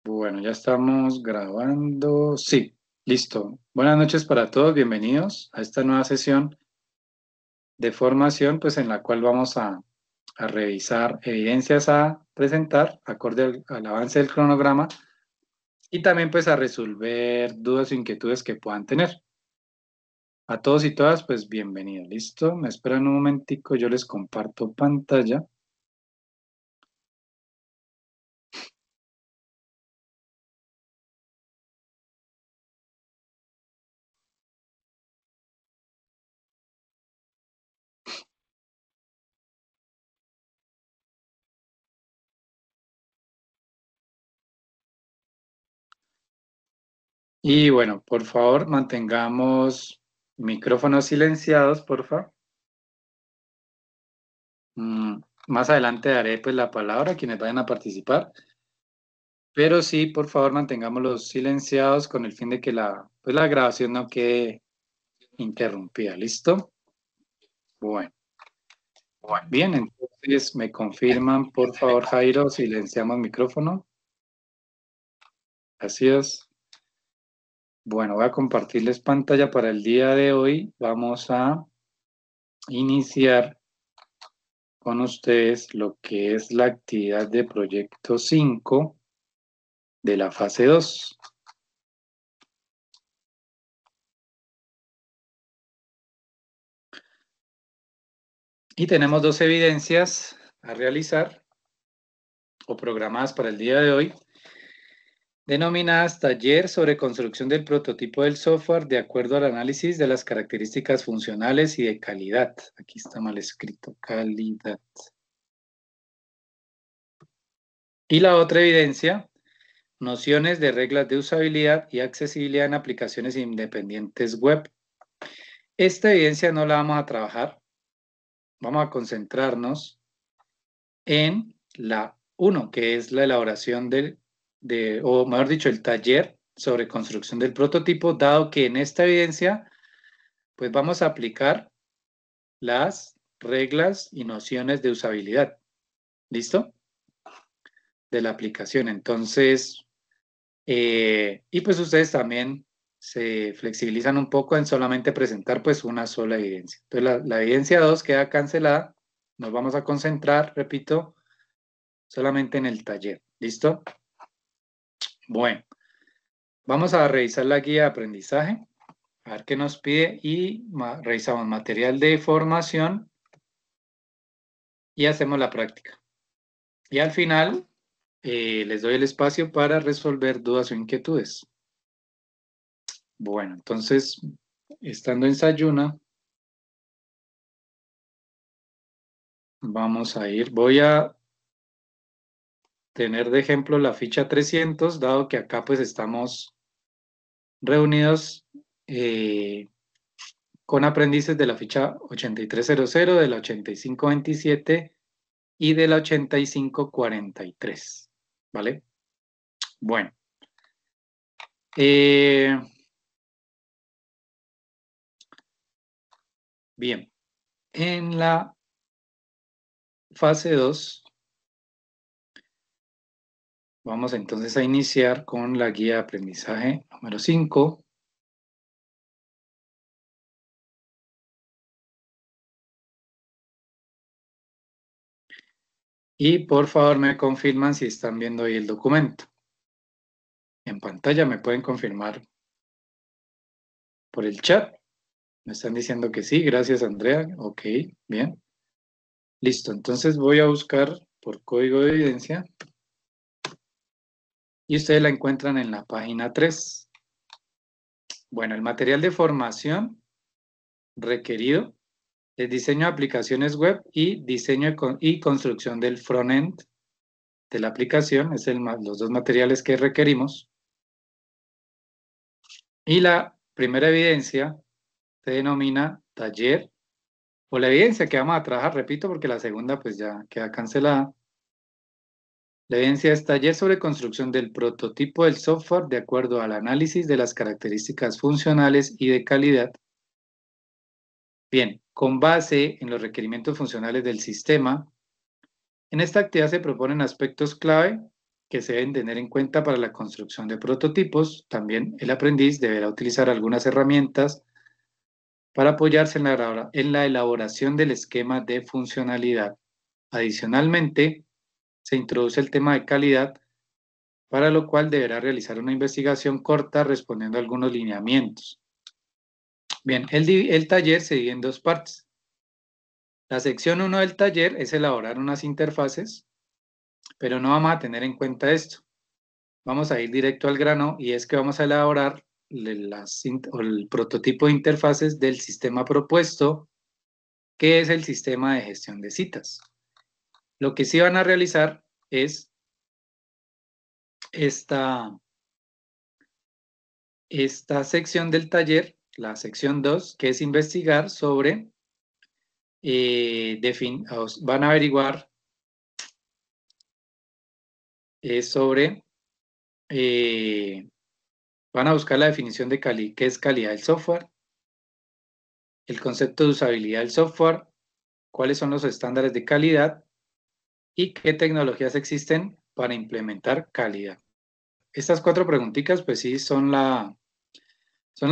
Bueno, ya estamos grabando. Sí, listo. Buenas noches para todos. Bienvenidos a esta nueva sesión de formación, pues en la cual vamos a revisar evidencias a presentar acorde al avance del cronograma y también pues a resolver dudas o inquietudes que puedan tener. A todos y todas, pues bienvenidos. Listo. Me esperan un momentico. Yo les comparto pantalla. Y bueno, por favor, mantengamos micrófonos silenciados, por favor. Más adelante daré pues la palabra a quienes vayan a participar, pero sí, por favor, mantengámoslos silenciados con el fin de que la grabación no quede interrumpida. ¿Listo? Bueno, bien, entonces me confirman, por favor, Jairo, silenciamos micrófono. Así es. Bueno, voy a compartirles pantalla para el día de hoy. Vamos a iniciar con ustedes lo que es la actividad de proyecto 5 de la fase 2. Y tenemos dos evidencias a realizar o programadas para el día de hoy, denominadas taller sobre construcción del prototipo del software de acuerdo al análisis de las características funcionales y de calidad. Aquí está mal escrito, calidad. Y la otra evidencia, nociones de reglas de usabilidad y accesibilidad en aplicaciones independientes web. Esta evidencia no la vamos a trabajar, vamos a concentrarnos en la 1, que es la elaboración o mejor dicho, el taller sobre construcción del prototipo, dado que en esta evidencia, pues vamos a aplicar las reglas y nociones de usabilidad. ¿Listo? De la aplicación. Entonces, y pues ustedes también se flexibilizan un poco en solamente presentar pues una sola evidencia. Entonces, la evidencia 2 queda cancelada. Nos vamos a concentrar, repito, solamente en el taller. ¿Listo? Bueno, vamos a revisar la guía de aprendizaje, a ver qué nos pide y revisamos material de formación y hacemos la práctica. Y al final les doy el espacio para resolver dudas o inquietudes. Bueno, entonces, estando en Sayuna, vamos a ir, voy a tener de ejemplo la ficha 300, dado que acá pues estamos reunidos con aprendices de la ficha 8300, de la 8527 y de la 8543, ¿vale? Bueno, eh, bien, en la fase 2 vamos entonces a iniciar con la guía de aprendizaje número 5. Y por favor me confirman si están viendo ahí el documento. En pantalla me pueden confirmar por el chat. Me están diciendo que sí, gracias Andrea. Ok, bien. Listo, entonces voy a buscar por código de evidencia y ustedes la encuentran en la página 3. Bueno, el material de formación requerido es diseño de aplicaciones web y diseño y construcción del frontend de la aplicación. Es los dos materiales que requerimos. Y la primera evidencia se denomina taller o la evidencia que vamos a trabajar, repito, porque la segunda pues ya queda cancelada. La evidencia es taller sobre construcción del prototipo del software de acuerdo al análisis de las características funcionales y de calidad. Bien, con base en los requerimientos funcionales del sistema, en esta actividad se proponen aspectos clave que se deben tener en cuenta para la construcción de prototipos. También el aprendiz deberá utilizar algunas herramientas para apoyarse en la elaboración del esquema de funcionalidad. Adicionalmente, se introduce el tema de calidad, para lo cual deberá realizar una investigación corta respondiendo a algunos lineamientos. Bien, el taller se divide en dos partes. La sección 1 del taller es elaborar unas interfaces, pero no vamos a tener en cuenta esto. Vamos a ir directo al grano y es que vamos a elaborar el prototipo de interfaces del sistema propuesto, que es el sistema de gestión de citas. Lo que sí van a realizar es esta sección del taller, la sección 2, que es investigar sobre, van a averiguar sobre, van a buscar la definición de qué es calidad del software, el concepto de usabilidad del software, cuáles son los estándares de calidad y qué tecnologías existen para implementar calidad. Estas cuatro preguntitas, pues sí, son la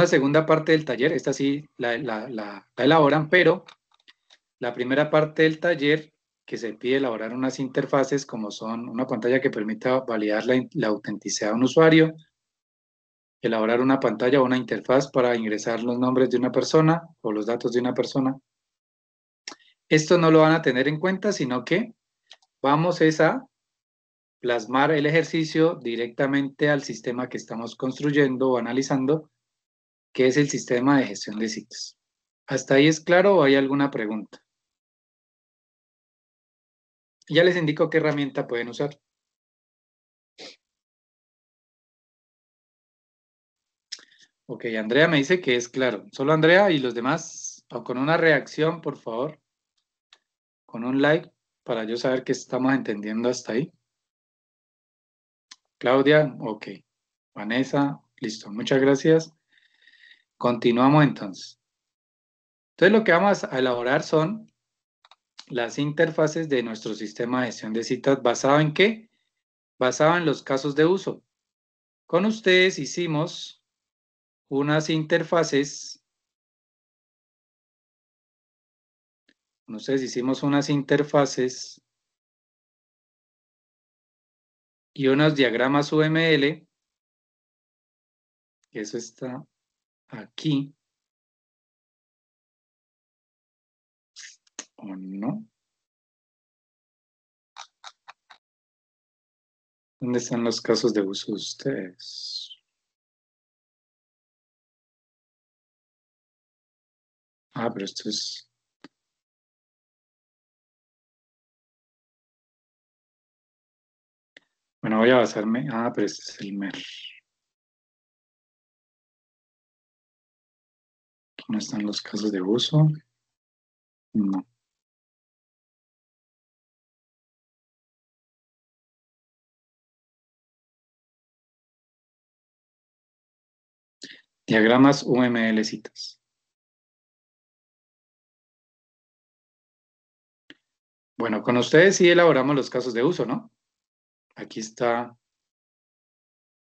segunda parte del taller. Esta sí la elaboran, pero la primera parte del taller, que se pide elaborar unas interfaces como son una pantalla que permita validar la autenticidad de un usuario, elaborar una pantalla o una interfaz para ingresar los nombres de una persona o los datos de una persona. Esto no lo van a tener en cuenta, sino que vamos a plasmar el ejercicio directamente al sistema que estamos construyendo o analizando, que es el sistema de gestión de citas. ¿Hasta ahí es claro o hay alguna pregunta? Ya les indico qué herramienta pueden usar. Ok, Andrea me dice que es claro. Solo Andrea y los demás, o con una reacción, por favor, con un like, para yo saber que estamos entendiendo hasta ahí. Claudia, ok. Vanessa, listo, muchas gracias. Continuamos entonces. Entonces lo que vamos a elaborar son las interfaces de nuestro sistema de gestión de citas. ¿Basado en qué? Basado en los casos de uso. Con ustedes hicimos unas interfaces, y unos diagramas UML, que eso está aquí, ¿o no? ¿Dónde están los casos de uso de ustedes? Ah, pero esto es... Bueno, voy a basarme... Ah, pero este es el MER. Aquí no están los casos de uso. No. Diagramas UML citas. Bueno, con ustedes sí elaboramos los casos de uso, ¿no? Aquí está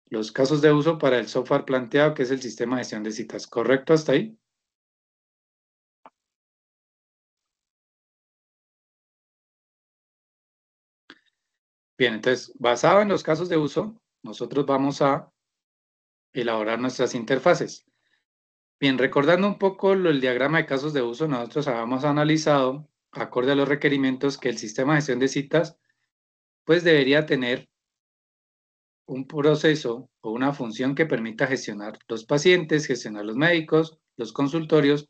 los casos de uso para el software planteado, que es el sistema de gestión de citas. ¿Correcto hasta ahí? Bien, entonces, basado en los casos de uso, nosotros vamos a elaborar nuestras interfaces. Bien, recordando un poco el diagrama de casos de uso, nosotros habíamos analizado, acorde a los requerimientos, que el sistema de gestión de citas, pues debería tener un proceso o una función que permita gestionar los pacientes, gestionar los médicos, los consultorios,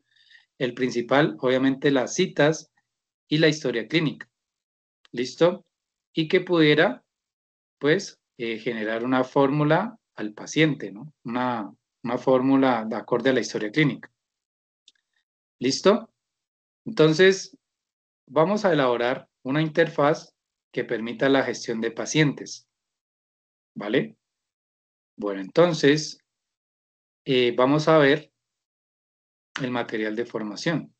el principal, obviamente, las citas y la historia clínica. ¿Listo? Y que pudiera, pues, generar una fórmula al paciente, ¿no? Una fórmula de acorde a la historia clínica. ¿Listo? Entonces, vamos a elaborar una interfaz que permita la gestión de pacientes, ¿vale? Bueno, entonces, vamos a ver el material de formación.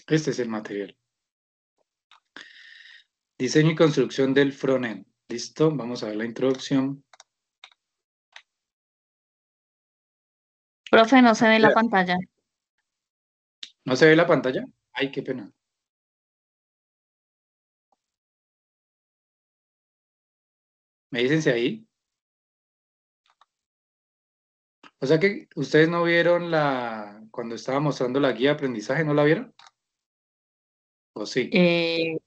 Este es el material. Diseño y construcción del frontend. ¿Listo? Vamos a ver la introducción. Profe, no se ve la pantalla. ¿No se ve la pantalla? Ay, qué pena. ¿Me dicen si ahí? O sea que ustedes no vieron cuando estaba mostrando la guía de aprendizaje, ¿no la vieron? ¿O sí? Eh,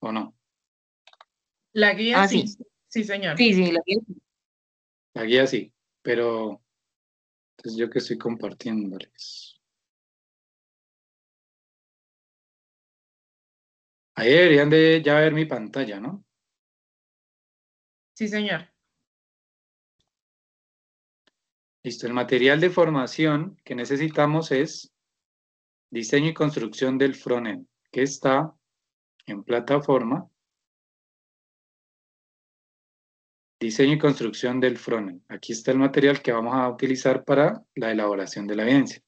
¿O no? La guía sí, sí. sí, señor. Sí, La guía sí, pero entonces yo que estoy compartiéndoles. Ahí deberían de ya ver mi pantalla, ¿no? Sí, señor. Listo, el material de formación que necesitamos es diseño y construcción del frontend, que está en plataforma, diseño y construcción del frontend. Aquí está el material que vamos a utilizar para la elaboración de la evidencia.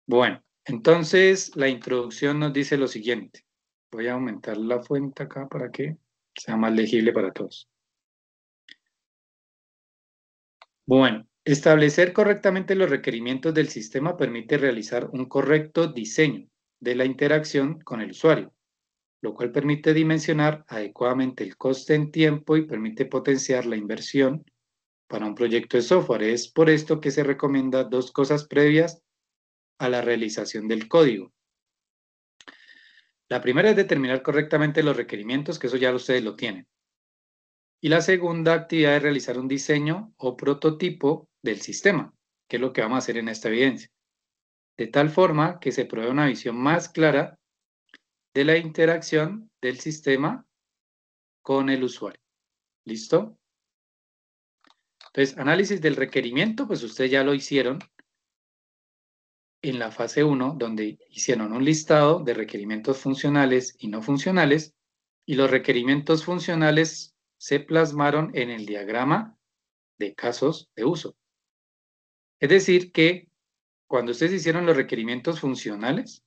Bueno, entonces la introducción nos dice lo siguiente. Voy a aumentar la fuente acá para que sea más legible para todos. Bueno, establecer correctamente los requerimientos del sistema permite realizar un correcto diseño de la interacción con el usuario, lo cual permite dimensionar adecuadamente el coste en tiempo y permite potenciar la inversión para un proyecto de software. Es por esto que se recomienda dos cosas previas a la realización del código. La primera es determinar correctamente los requerimientos, que eso ya ustedes lo tienen. Y la segunda actividad es realizar un diseño o prototipo del sistema, que es lo que vamos a hacer en esta evidencia, de tal forma que se provea una visión más clara de la interacción del sistema con el usuario. ¿Listo? Entonces, análisis del requerimiento, pues ustedes ya lo hicieron en la fase 1, donde hicieron un listado de requerimientos funcionales y no funcionales, y los requerimientos funcionales se plasmaron en el diagrama de casos de uso. Es decir, que cuando ustedes hicieron los requerimientos funcionales,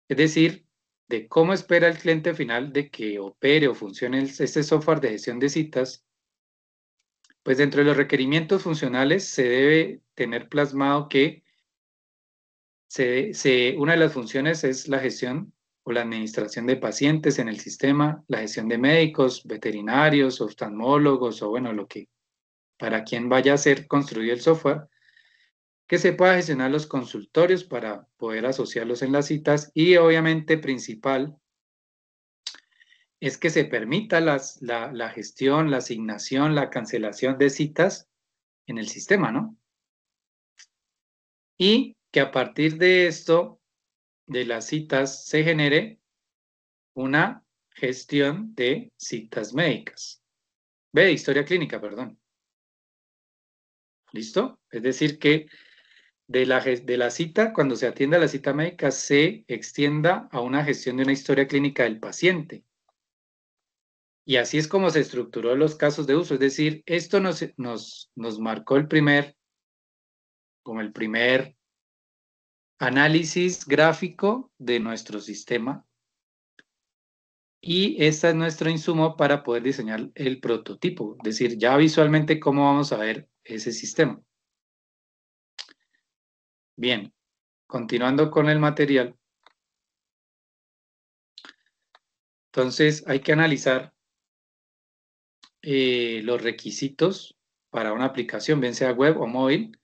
es decir, de cómo espera el cliente final de que opere o funcione este software de gestión de citas, pues dentro de los requerimientos funcionales se debe tener plasmado que una de las funciones es la gestión o la administración de pacientes en el sistema, la gestión de médicos, veterinarios, oftalmólogos o bueno, lo que para quien vaya a ser construido el software, que se pueda gestionar los consultorios para poder asociarlos en las citas y obviamente principal es que se permita la gestión, la asignación, la cancelación de citas en el sistema, ¿no? Y que a partir de esto, de las citas, se genere una gestión de citas médicas. De historia clínica, perdón. ¿Listo? Es decir, que de la cita, cuando se atienda a la cita médica, se extienda a una gestión de una historia clínica del paciente. Y así es como se estructuró los casos de uso. Es decir, esto nos marcó como el primer análisis gráfico de nuestro sistema. Y este es nuestro insumo para poder diseñar el prototipo. Es decir, ya visualmente cómo vamos a ver ese sistema. Bien, continuando con el material. Entonces, hay que analizar los requisitos para una aplicación, bien sea web o móvil,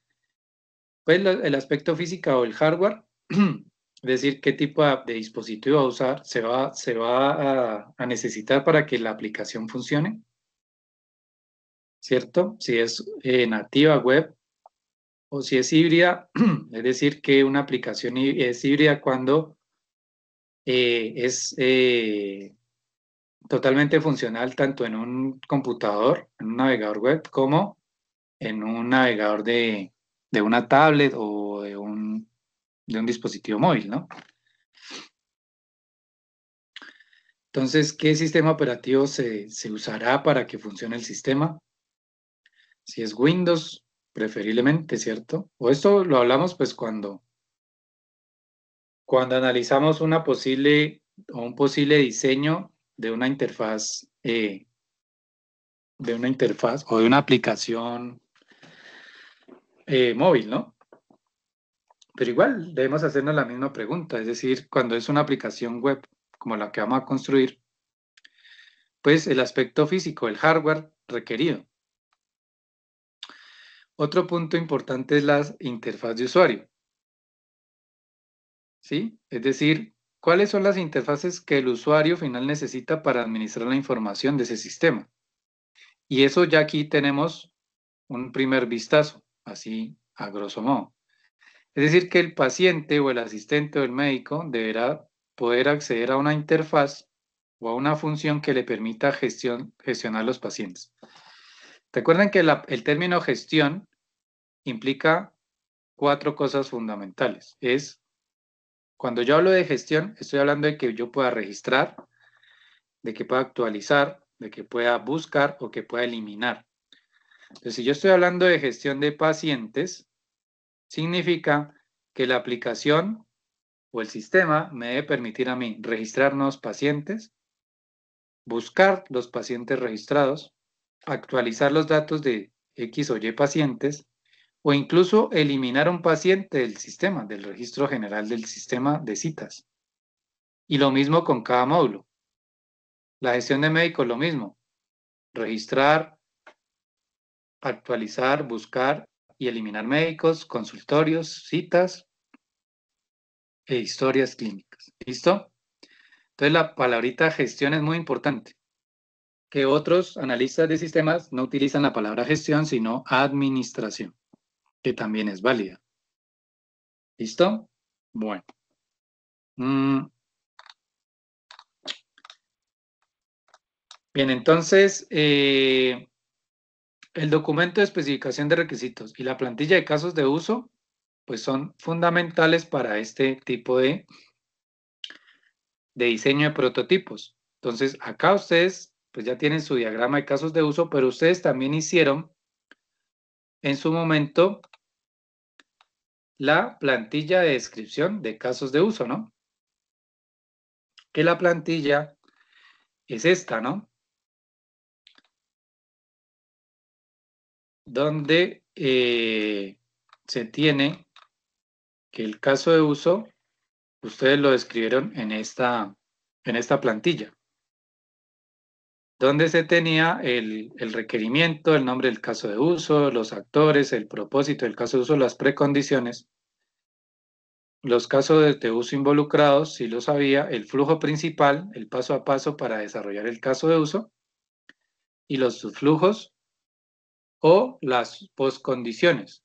pues el aspecto físico o el hardware, es decir, qué tipo de dispositivo va a usar, se va a necesitar para que la aplicación funcione, ¿cierto? Si es nativa web o si es híbrida, es decir, que una aplicación es híbrida cuando es totalmente funcional tanto en un computador, en un navegador web, como en un navegador de una tablet o de un dispositivo móvil, ¿no? Entonces, ¿qué sistema operativo se usará para que funcione el sistema? Si es Windows, preferiblemente, ¿cierto? O esto lo hablamos pues cuando analizamos una posible o un posible diseño de una interfaz o de una aplicación móvil, ¿no? Pero igual debemos hacernos la misma pregunta, es decir, cuando es una aplicación web como la que vamos a construir, pues el aspecto físico, el hardware requerido. Otro punto importante es la interfaz de usuario, ¿sí? Es decir, ¿cuáles son las interfaces que el usuario final necesita para administrar la información de ese sistema? Y eso ya aquí tenemos un primer vistazo, así a grosso modo. Es decir, que el paciente o el asistente o el médico deberá poder acceder a una interfaz o a una función que le permita gestionar los pacientes. Recuerden que el término gestión implica 4 cosas fundamentales. Cuando yo hablo de gestión, estoy hablando de que yo pueda registrar, de que pueda actualizar, de que pueda buscar o que pueda eliminar. Entonces, si yo estoy hablando de gestión de pacientes, significa que la aplicación o el sistema me debe permitir a mí registrar nuevos pacientes, buscar los pacientes registrados, actualizar los datos de X o Y pacientes, o incluso eliminar un paciente del sistema, del registro general del sistema de citas. Y lo mismo con cada módulo. La gestión de médicos, lo mismo. Registrar, actualizar, buscar y eliminar médicos, consultorios, citas e historias clínicas. ¿Listo? Entonces la palabrita gestión es muy importante, que otros analistas de sistemas no utilizan la palabra gestión, sino administración, que también es válida. ¿Listo? Bueno. Bien, entonces, el documento de especificación de requisitos y la plantilla de casos de uso, pues son fundamentales para este tipo de diseño de prototipos. Entonces, acá ustedes, pues ya tienen su diagrama de casos de uso, pero ustedes también hicieron en su momento la plantilla de descripción de casos de uso, ¿no? Que la plantilla es esta, ¿no? Donde se tiene que el caso de uso, ustedes lo describieron en esta plantilla, donde se tenía el requerimiento, el nombre del caso de uso, los actores, el propósito del caso de uso, las precondiciones, los casos de uso involucrados, si lo sabía, el flujo principal, el paso a paso para desarrollar el caso de uso, y los subflujos o las postcondiciones.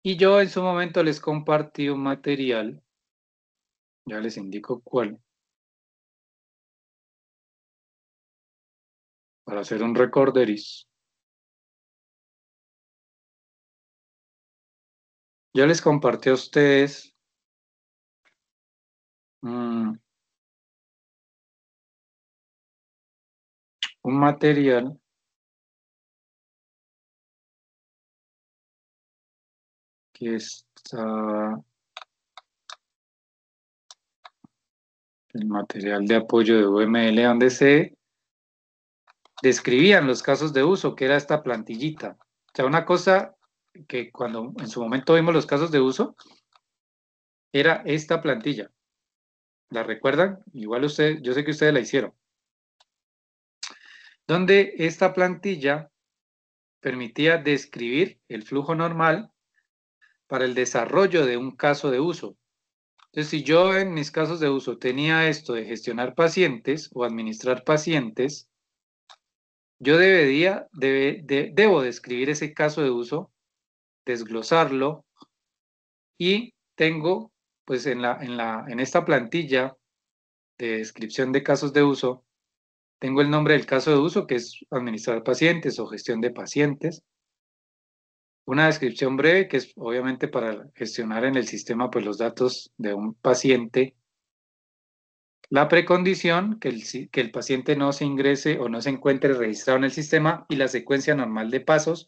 Y yo en su momento les compartí un material, ya les indico cuál, para hacer un recorderis. Yo les compartí a ustedes un material que está, el material de apoyo de UML, donde se describían los casos de uso, que era esta plantillita. O sea, una cosa que cuando en su momento vimos los casos de uso, era esta plantilla. ¿La recuerdan? Igual ustedes, yo sé que ustedes la hicieron. Donde esta plantilla permitía describir el flujo normal para el desarrollo de un caso de uso. Entonces, si yo en mis casos de uso tenía esto de gestionar pacientes o administrar pacientes, yo debo describir ese caso de uso, desglosarlo y tengo, pues en esta plantilla de descripción de casos de uso, tengo el nombre del caso de uso, que es administrar pacientes o gestión de pacientes. Una descripción breve, que es obviamente para gestionar en el sistema pues, los datos de un paciente. La precondición, que el paciente no se ingrese o no se encuentre registrado en el sistema, y la secuencia normal de pasos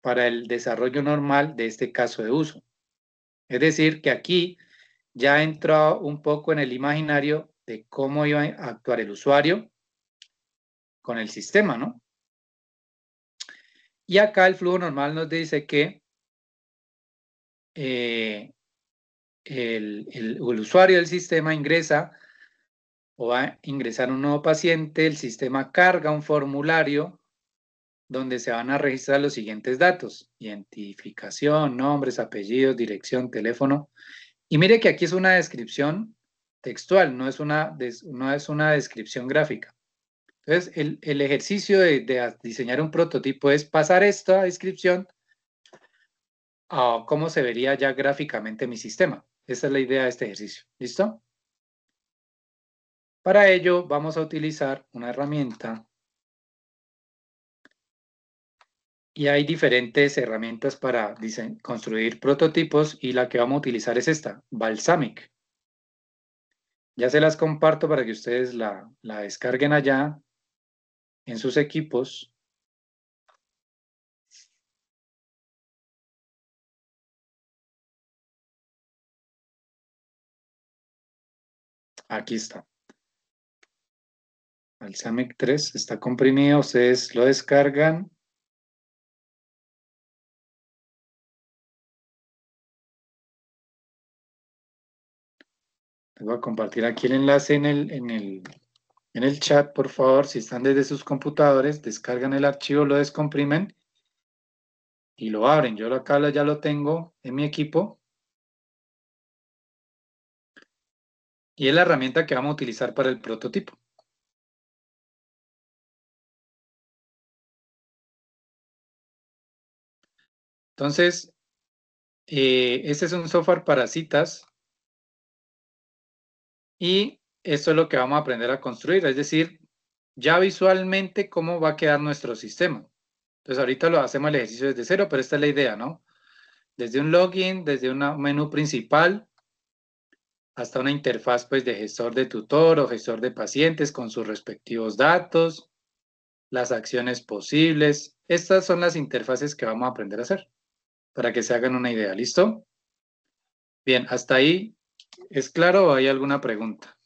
para el desarrollo normal de este caso de uso. Es decir, que aquí ya entró un poco en el imaginario de cómo iba a actuar el usuario con el sistema, ¿no? Y acá el flujo normal nos dice que el usuario del sistema ingresa o va a ingresar un nuevo paciente, el sistema carga un formulario donde se van a registrar los siguientes datos: identificación, nombres, apellidos, dirección, teléfono. Y mire que aquí es una descripción textual, no es una descripción gráfica. Entonces, el ejercicio de diseñar un prototipo es pasar esta descripción a cómo se vería ya gráficamente mi sistema. Esa es la idea de este ejercicio. ¿Listo? Para ello vamos a utilizar una herramienta y hay diferentes herramientas para construir prototipos y la que vamos a utilizar es esta, Balsamiq. Ya se las comparto para que ustedes la descarguen allá en sus equipos. Aquí está. Balsamiq 3 está comprimido, ustedes lo descargan. Les voy a compartir aquí el enlace en el chat, por favor. Si están desde sus computadores, descargan el archivo, lo descomprimen y lo abren. Yo acá ya lo tengo en mi equipo. Y es la herramienta que vamos a utilizar para el prototipo. Entonces, este es un software para citas y esto es lo que vamos a aprender a construir, es decir, ya visualmente cómo va a quedar nuestro sistema. Entonces, ahorita lo hacemos el ejercicio desde cero, pero esta es la idea, ¿no? Desde un login, desde un menú principal, hasta una interfaz pues de gestor de tutor o gestor de pacientes con sus respectivos datos, las acciones posibles. Estas son las interfaces que vamos a aprender a hacer para que se hagan una idea. ¿Listo? Bien, hasta ahí es claro o hay alguna pregunta.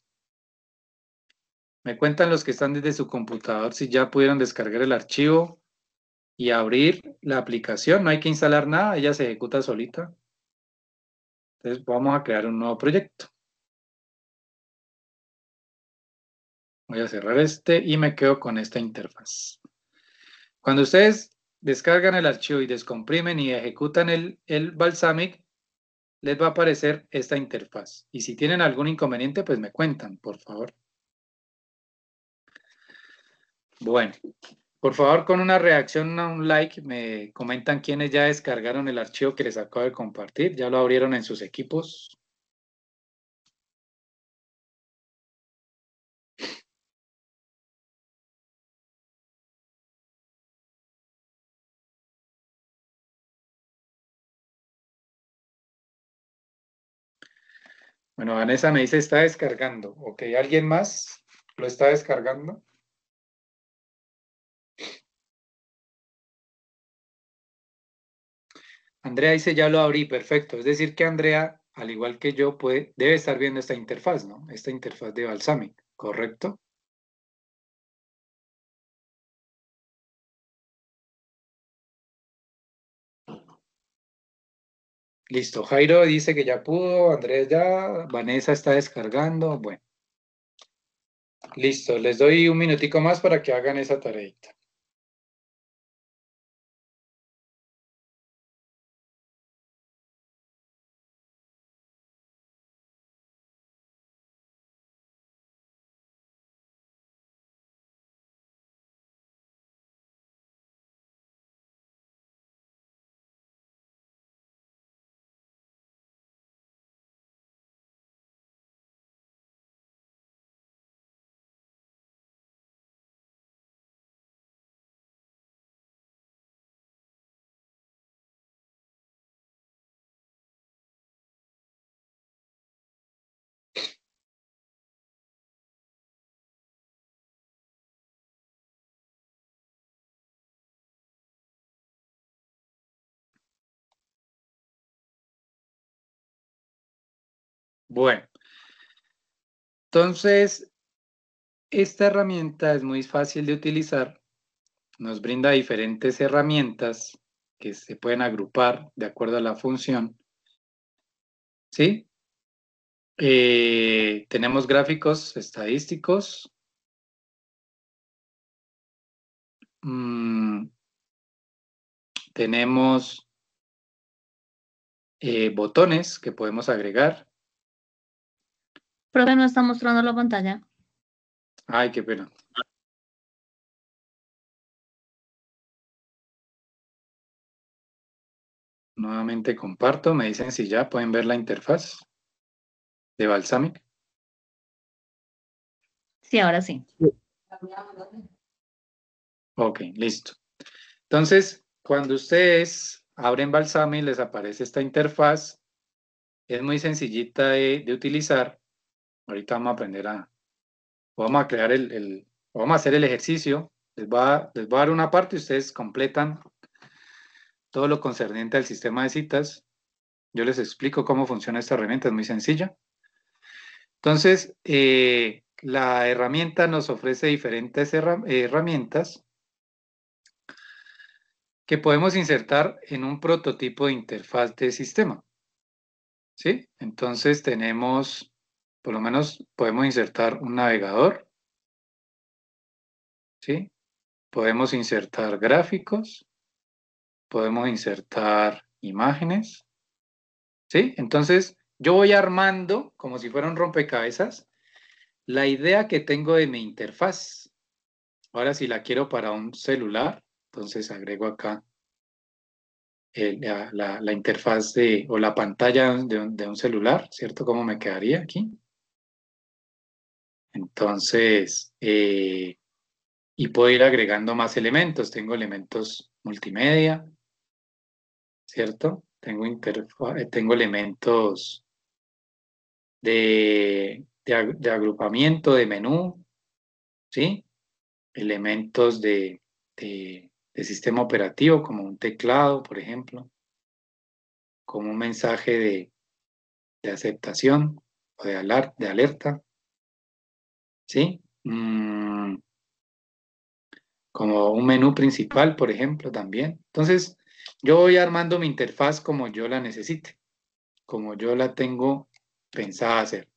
Me cuentan los que están desde su computador si ya pudieron descargar el archivo y abrir la aplicación. No hay que instalar nada, ella se ejecuta solita. Entonces vamos a crear un nuevo proyecto. Voy a cerrar este y me quedo con esta interfaz. Cuando ustedes descargan el archivo y descomprimen y ejecutan el Balsamiq, les va a aparecer esta interfaz. Y si tienen algún inconveniente, pues me cuentan, por favor. Bueno, por favor, con una reacción, un like, me comentan quiénes ya descargaron el archivo que les acabo de compartir. Ya lo abrieron en sus equipos. Bueno, Vanessa me dice está descargando. Ok, ¿alguien más lo está descargando? Andrea dice ya lo abrí, perfecto. Es decir que Andrea, al igual que yo, debe estar viendo esta interfaz, ¿no? Esta interfaz de Balsamiq, ¿correcto? Listo, Jairo dice que ya pudo, Andrés ya, Vanessa está descargando. Bueno, listo, les doy un minutico más para que hagan esa tarea. Bueno, entonces, esta herramienta es muy fácil de utilizar. Nos brinda diferentes herramientas que se pueden agrupar de acuerdo a la función. ¿Sí? Tenemos gráficos estadísticos. Tenemos botones que podemos agregar. Profe, no está mostrando la pantalla. Ay, qué pena. Nuevamente comparto. Me dicen si ya pueden ver la interfaz de Balsamiq. Sí, ahora sí. Ok, listo. Entonces, cuando ustedes abren Balsamiq, les aparece esta interfaz. Es muy sencillita de utilizar. Ahorita vamos a aprender vamos a crear vamos a hacer el ejercicio. Les voy a dar una parte y ustedes completan todo lo concerniente al sistema de citas. Yo les explico cómo funciona esta herramienta, es muy sencilla. Entonces, la herramienta nos ofrece diferentes herramientas que podemos insertar en un prototipo de interfaz de sistema. ¿Sí? Entonces tenemos, por lo menos podemos insertar un navegador. ¿Sí? Podemos insertar gráficos. Podemos insertar imágenes. ¿Sí? Entonces yo voy armando, como si fuera un rompecabezas, la idea que tengo de mi interfaz. Ahora si la quiero para un celular, entonces agrego acá la interfaz o la pantalla de un celular, ¿cierto? ¿Cómo me quedaría aquí? Entonces, y puedo ir agregando más elementos. Tengo elementos multimedia, ¿cierto? Tengo elementos de agrupamiento, de menú, ¿sí? Elementos de sistema operativo, como un teclado, por ejemplo, como un mensaje de aceptación o de alerta, ¿sí? Como un menú principal, por ejemplo, también. Entonces, yo voy armando mi interfaz como yo la necesite, como yo la tengo pensada hacer,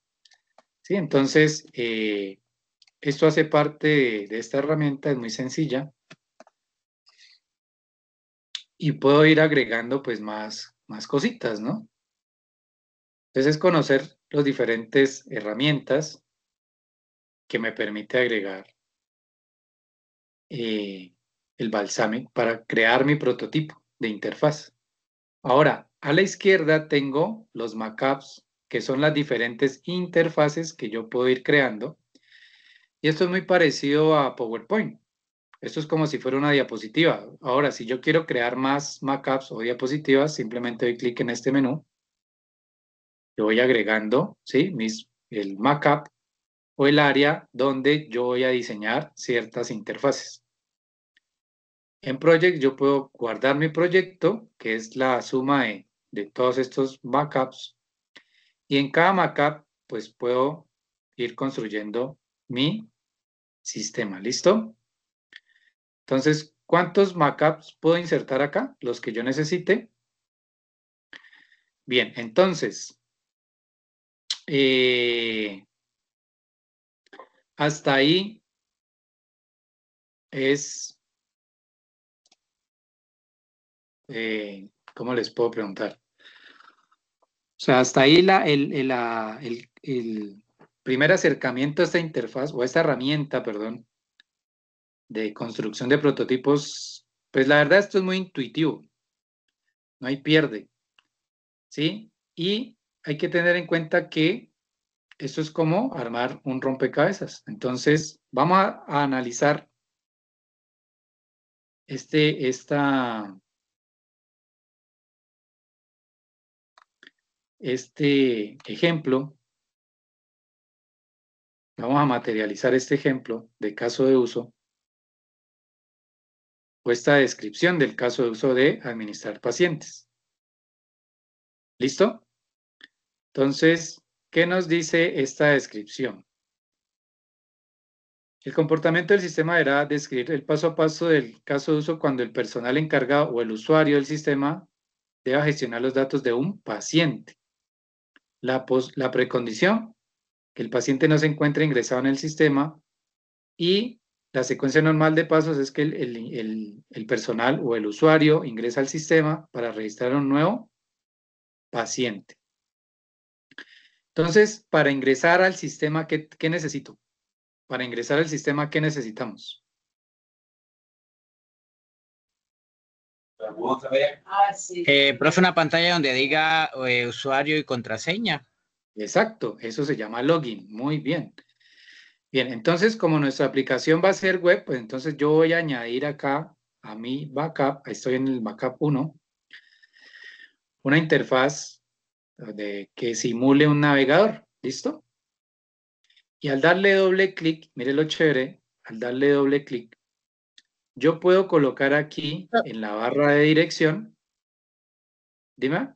¿sí? Entonces, esto hace parte de esta herramienta, es muy sencilla, y puedo ir agregando pues más cositas, ¿no? Entonces es conocer las diferentes herramientas que me permite agregar el Balsamiq para crear mi prototipo de interfaz. Ahora, a la izquierda tengo los mockups, que son las diferentes interfaces que yo puedo ir creando. Y esto es muy parecido a PowerPoint. Esto es como si fuera una diapositiva. Ahora, si yo quiero crear más mockups o diapositivas, simplemente doy clic en este menú. Yo voy agregando, ¿sí? El mockup o el área donde yo voy a diseñar ciertas interfaces. En Project yo puedo guardar mi proyecto, que es la suma de todos estos mockups, y en cada mockup pues puedo ir construyendo mi sistema. ¿Listo? Entonces, ¿cuántos mockups puedo insertar acá? Los que yo necesite. Bien, entonces, hasta ahí es, ¿cómo les puedo preguntar? O sea, hasta ahí el primer acercamiento a esta interfaz, o a esta herramienta, perdón, de construcción de prototipos, pues la verdad esto es muy intuitivo, no hay pierde, ¿sí? Y hay que tener en cuenta que esto es como armar un rompecabezas. Entonces, vamos a analizar este ejemplo. Vamos a materializar este ejemplo de caso de uso o esta descripción del caso de uso de administrar pacientes. ¿Listo? Entonces, ¿qué nos dice esta descripción? El comportamiento del sistema deberá describir el paso a paso del caso de uso cuando el personal encargado o el usuario del sistema deba gestionar los datos de un paciente. La precondición, que el paciente no se encuentre ingresado en el sistema, y la secuencia normal de pasos es que el personal o el usuario ingresa al sistema para registrar un nuevo paciente. Entonces, para ingresar al sistema, ¿qué necesito? Para ingresar al sistema, ¿qué necesitamos? Profe, una pantalla donde diga usuario y contraseña. Exacto, eso se llama login. Muy bien. Bien, entonces, como nuestra aplicación va a ser web, pues entonces yo voy a añadir acá a mi backup, ahí estoy en el backup 1, una interfaz que simule un navegador. ¿Listo? Y al darle doble clic, mire lo chévere, al darle doble clic, yo puedo colocar aquí en la barra de dirección, dime.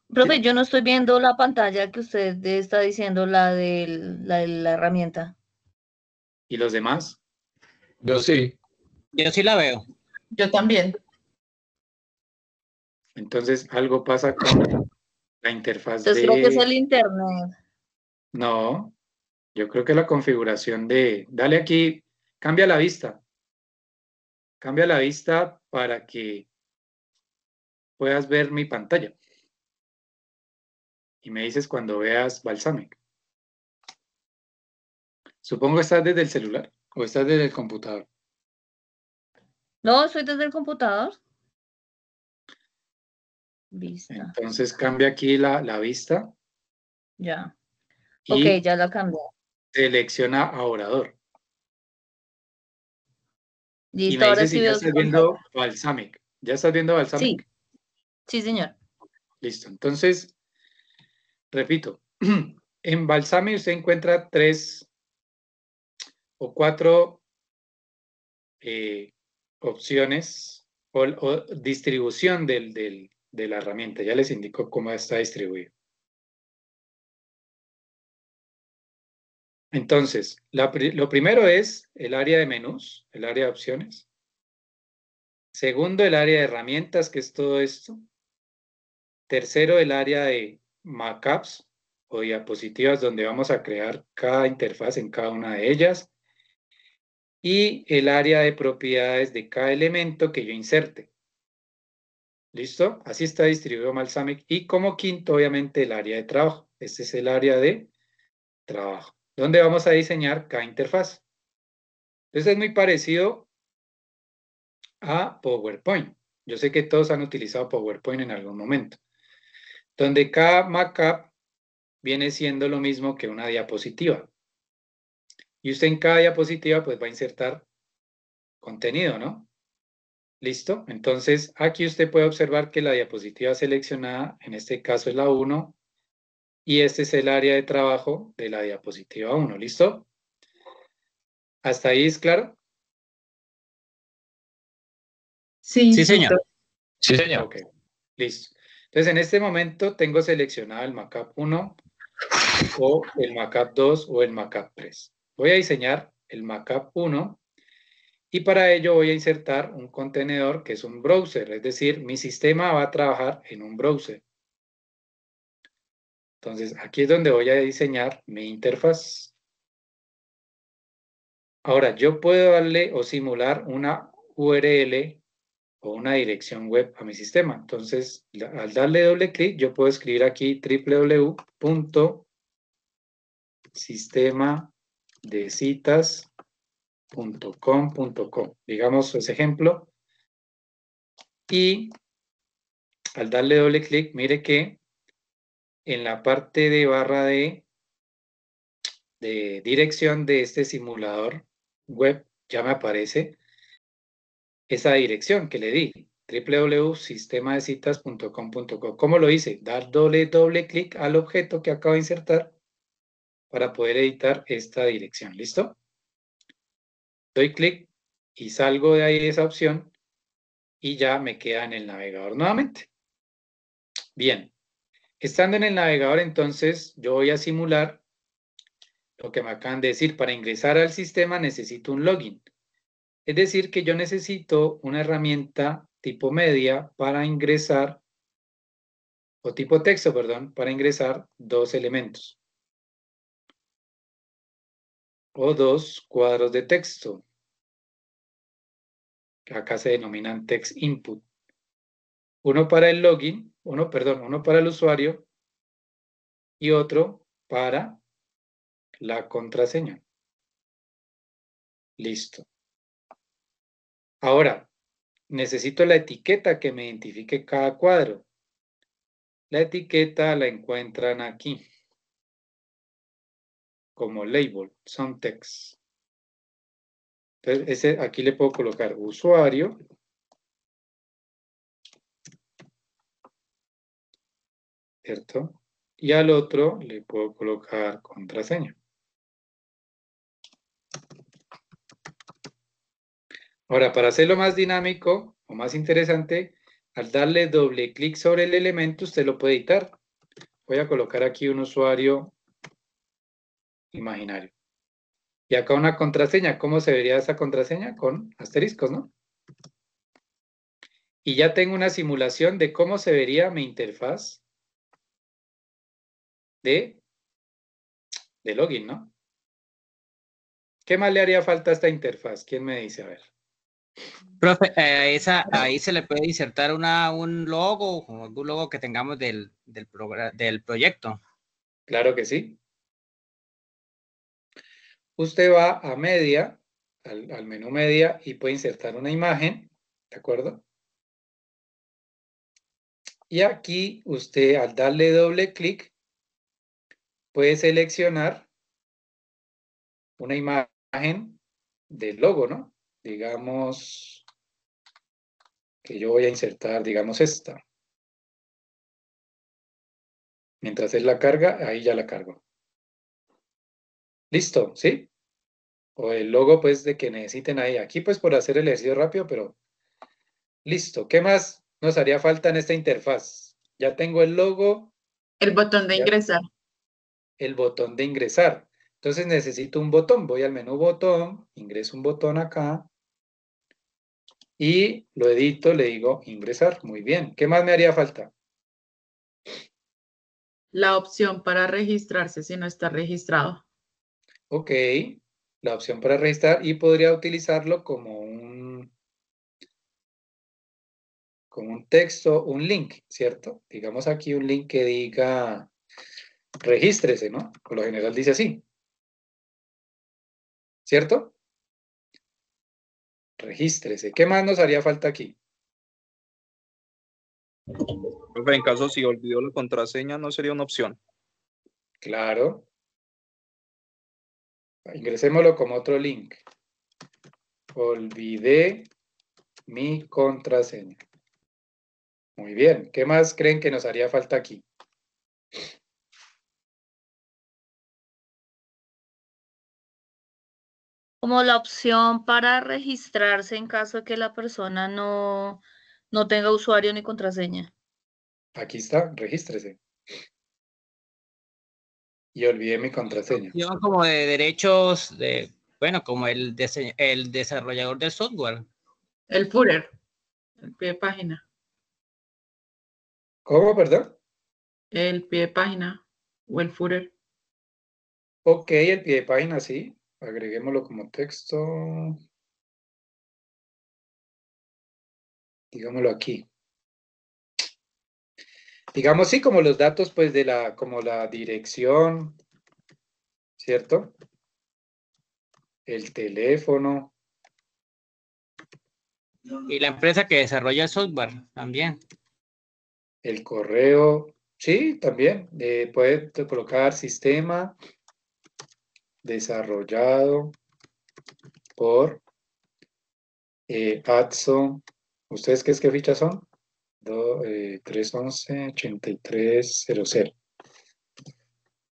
Profe, yo no estoy viendo la pantalla que usted está diciendo, la de la herramienta. ¿Y los demás? Yo sí. Yo sí la veo. Yo también. Entonces algo pasa con la interfaz Entonces creo que es de... el internet. No, yo creo que la configuración de... Dale aquí, cambia la vista. Cambia la vista para que puedas ver mi pantalla. Y me dices cuando veas Balsamic. Supongo que estás desde el celular o estás desde el computador. No, soy desde el computador. Vista. Entonces cambia aquí la vista. Ya. Y Ok, ya la cambié. selecciona a orador. Y Listo, me ahora dices sí si ya veo su estás pantalla. viendo Balsamic. ¿Ya estás viendo Balsamic? Sí, sí, señor. Listo. Entonces, repito, en Balsamic usted encuentra 3 o 4 opciones o distribución de la herramienta. Ya les indico cómo está distribuido. Entonces, lo primero es el área de menús, el área de opciones. Segundo, el área de herramientas, que es todo esto. Tercero, el área de mockups o diapositivas donde vamos a crear cada interfaz en cada una de ellas. Y el área de propiedades de cada elemento que yo inserte. ¿Listo? Así está distribuido Balsamic. Y como quinto, obviamente, el área de trabajo. Este es el área de trabajo, donde vamos a diseñar cada interfaz. Entonces es muy parecido a PowerPoint. Yo sé que todos han utilizado PowerPoint en algún momento, donde cada mockup viene siendo lo mismo que una diapositiva. Y usted en cada diapositiva pues va a insertar contenido, ¿no? ¿Listo? Entonces aquí usted puede observar que la diapositiva seleccionada, en este caso es la 1, y este es el área de trabajo de la diapositiva 1. ¿Listo? ¿Hasta ahí es claro? Sí, Sí, señor. súper. Sí, señor. Ok, listo. Entonces en este momento tengo seleccionado el mockup 1 o el mockup 2 o el mockup 3. Voy a diseñar el mockup 1 y para ello voy a insertar un contenedor que es un browser, es decir, mi sistema va a trabajar en un browser. Entonces aquí es donde voy a diseñar mi interfaz. Ahora yo puedo darle o simular una URL o una dirección web a mi sistema. Entonces, al darle doble clic, yo puedo escribir aquí www.sistemadecitas.com.co. Digamos ese ejemplo. Y al darle doble clic, mire que en la parte de barra de dirección de este simulador web ya me aparece esa dirección que le di, www.sistemadecitas.com.co. ¿Cómo lo hice? Dar doble clic al objeto que acabo de insertar para poder editar esta dirección. ¿Listo? Doy clic y salgo de ahí esa opción y ya me queda en el navegador nuevamente. Bien. Estando en el navegador, entonces, yo voy a simular lo que me acaban de decir. Para ingresar al sistema necesito un login. Es decir, que yo necesito una herramienta tipo media para ingresar, o tipo texto, perdón, para ingresar dos elementos. O dos cuadros de texto. Que acá se denominan text input. Uno para el login, uno para el usuario y otro para la contraseña. Listo. Ahora, necesito la etiqueta que me identifique cada cuadro. La etiqueta la encuentran aquí, como label, some text. Entonces, aquí le puedo colocar usuario. ¿Cierto? Y al otro le puedo colocar contraseña. Ahora, para hacerlo más dinámico o más interesante, al darle doble clic sobre el elemento, usted lo puede editar. Voy a colocar aquí un usuario imaginario. Y acá una contraseña. ¿Cómo se vería esa contraseña? Con asteriscos, ¿no? Y ya tengo una simulación de cómo se vería mi interfaz de login, ¿no? ¿Qué más le haría falta a esta interfaz? ¿Quién me dice? A ver. Profe, ahí se le puede insertar un logo o algún logo que tengamos del proyecto. Claro que sí. Usted va a media, al menú media y puede insertar una imagen, ¿de acuerdo? Y aquí usted al darle doble clic puede seleccionar una imagen del logo, ¿no? Digamos que yo voy a insertar, digamos esta. Mientras él la carga, ahí ya la cargo. Listo, ¿sí? O el logo pues de que necesiten ahí. Aquí pues por hacer el ejercicio rápido, pero listo. ¿Qué más nos haría falta en esta interfaz? Ya tengo el logo. El botón de ingresar. El botón de ingresar. Entonces necesito un botón. Voy al menú botón, ingreso un botón acá y lo edito, le digo ingresar. Muy bien. ¿Qué más me haría falta? La opción para registrarse si no está registrado. Ok. La opción para registrar y podría utilizarlo como un texto, un link, ¿cierto? Digamos aquí un link que diga regístrese, ¿no? Por lo general dice así. ¿Cierto? Regístrese. ¿Qué más nos haría falta aquí? Profe, en caso si olvidó la contraseña, no sería una opción. Claro. Ingresémoslo como otro link. Olvidé mi contraseña. Muy bien. ¿Qué más creen que nos haría falta aquí? Como la opción para registrarse en caso de que la persona no tenga usuario ni contraseña. Aquí está, regístrese. Y olvidé mi contraseña. Opción como de derechos bueno, como el desarrollador del software. El footer, el pie de página. ¿Cómo, perdón? El pie de página o el footer. Ok, el pie de página, sí. Agreguémoslo como texto. Digámoslo aquí. Digamos, sí, como los datos, pues, como la dirección, ¿cierto? El teléfono. Y la empresa que desarrolla el software también. El correo. Sí, también. Puede colocar sistema desarrollado por Adson. ¿Ustedes qué fichas son? 311-8300.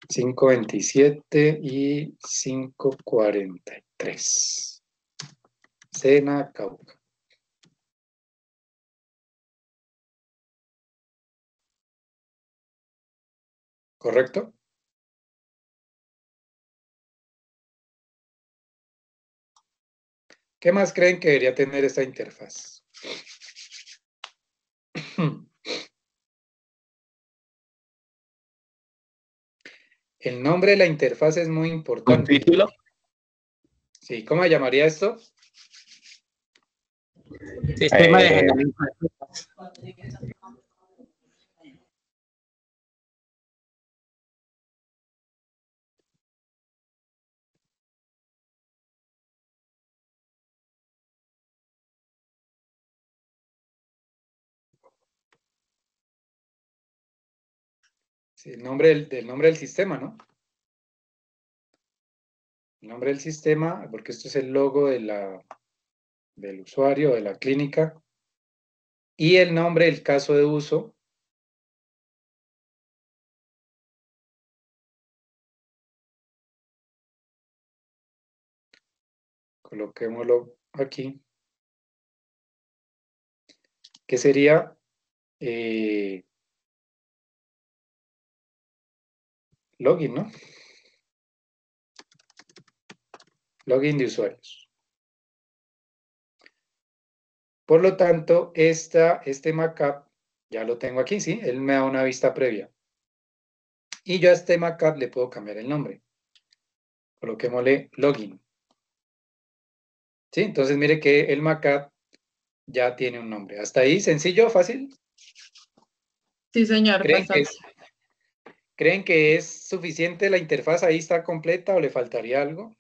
527 y 543. Sena, Cauca. ¿Correcto? ¿Qué más creen que debería tener esta interfaz? El nombre de la interfaz es muy ¿Un importante. título? Sí, ¿cómo se llamaría esto? Sistema de Eh, agendamiento. Sí, el nombre del nombre del sistema, ¿no? El nombre del sistema, porque esto es el logo del usuario, de la clínica. Y el nombre del caso de uso. Coloquémoslo aquí. Que sería login, ¿no? Login de usuarios. Por lo tanto, este markup ya lo tengo aquí, ¿sí? Él me da una vista previa. Y yo a este markup le puedo cambiar el nombre. Coloquémosle login. ¿Sí? Entonces mire que el markup ya tiene un nombre. Hasta ahí, sencillo, fácil. Sí, señor, bastante. ¿Creen que es suficiente la interfaz? ¿Ahí está completa o le faltaría algo?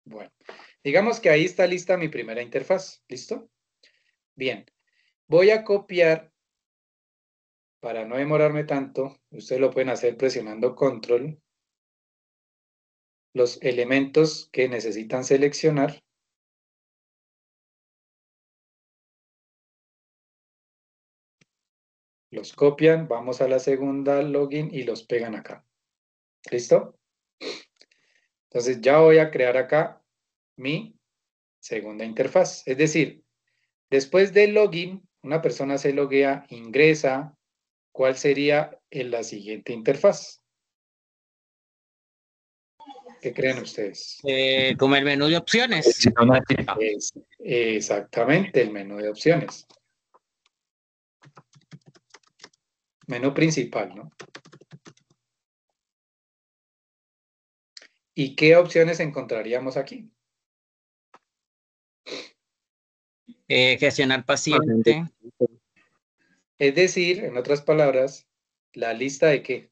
Bueno, digamos que ahí está lista mi primera interfaz. ¿Listo? Bien. Voy a copiar, para no demorarme tanto, ustedes lo pueden hacer presionando control, los elementos que necesitan seleccionar. Los copian, vamos a la segunda login y los pegan acá. ¿Listo? Entonces ya voy a crear acá mi segunda interfaz. Es decir, después del login, una persona se loguea, ingresa. ¿Cuál sería la siguiente interfaz? ¿Qué creen ustedes? Como el menú de opciones. si no, no activa. Es exactamente el menú de opciones. Menú principal, ¿no? ¿Y qué opciones encontraríamos aquí? Gestionar paciente. Es decir, en otras palabras, la lista de qué?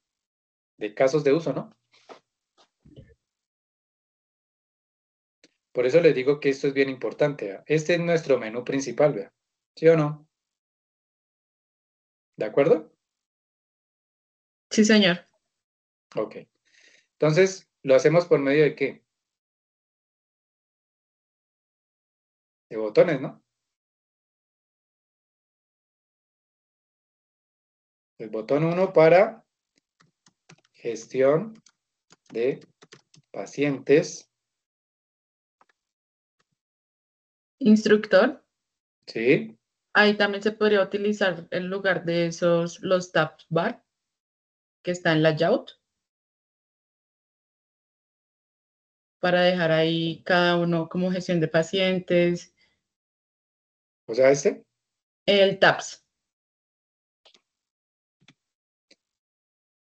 De casos de uso, ¿no? Por eso les digo que esto es bien importante. ¿Ah? Este es nuestro menú principal, ¿vea? ¿Sí o no? ¿De acuerdo? Sí, señor. Ok. Entonces, ¿lo hacemos por medio de qué? De botones, ¿no? El botón 1 para gestión de pacientes. Instructor. ¿Sí? Ahí también se podría utilizar en lugar de esos los tabs bar que está en layout para dejar ahí cada uno como gestión de pacientes. O sea, este. El tabs.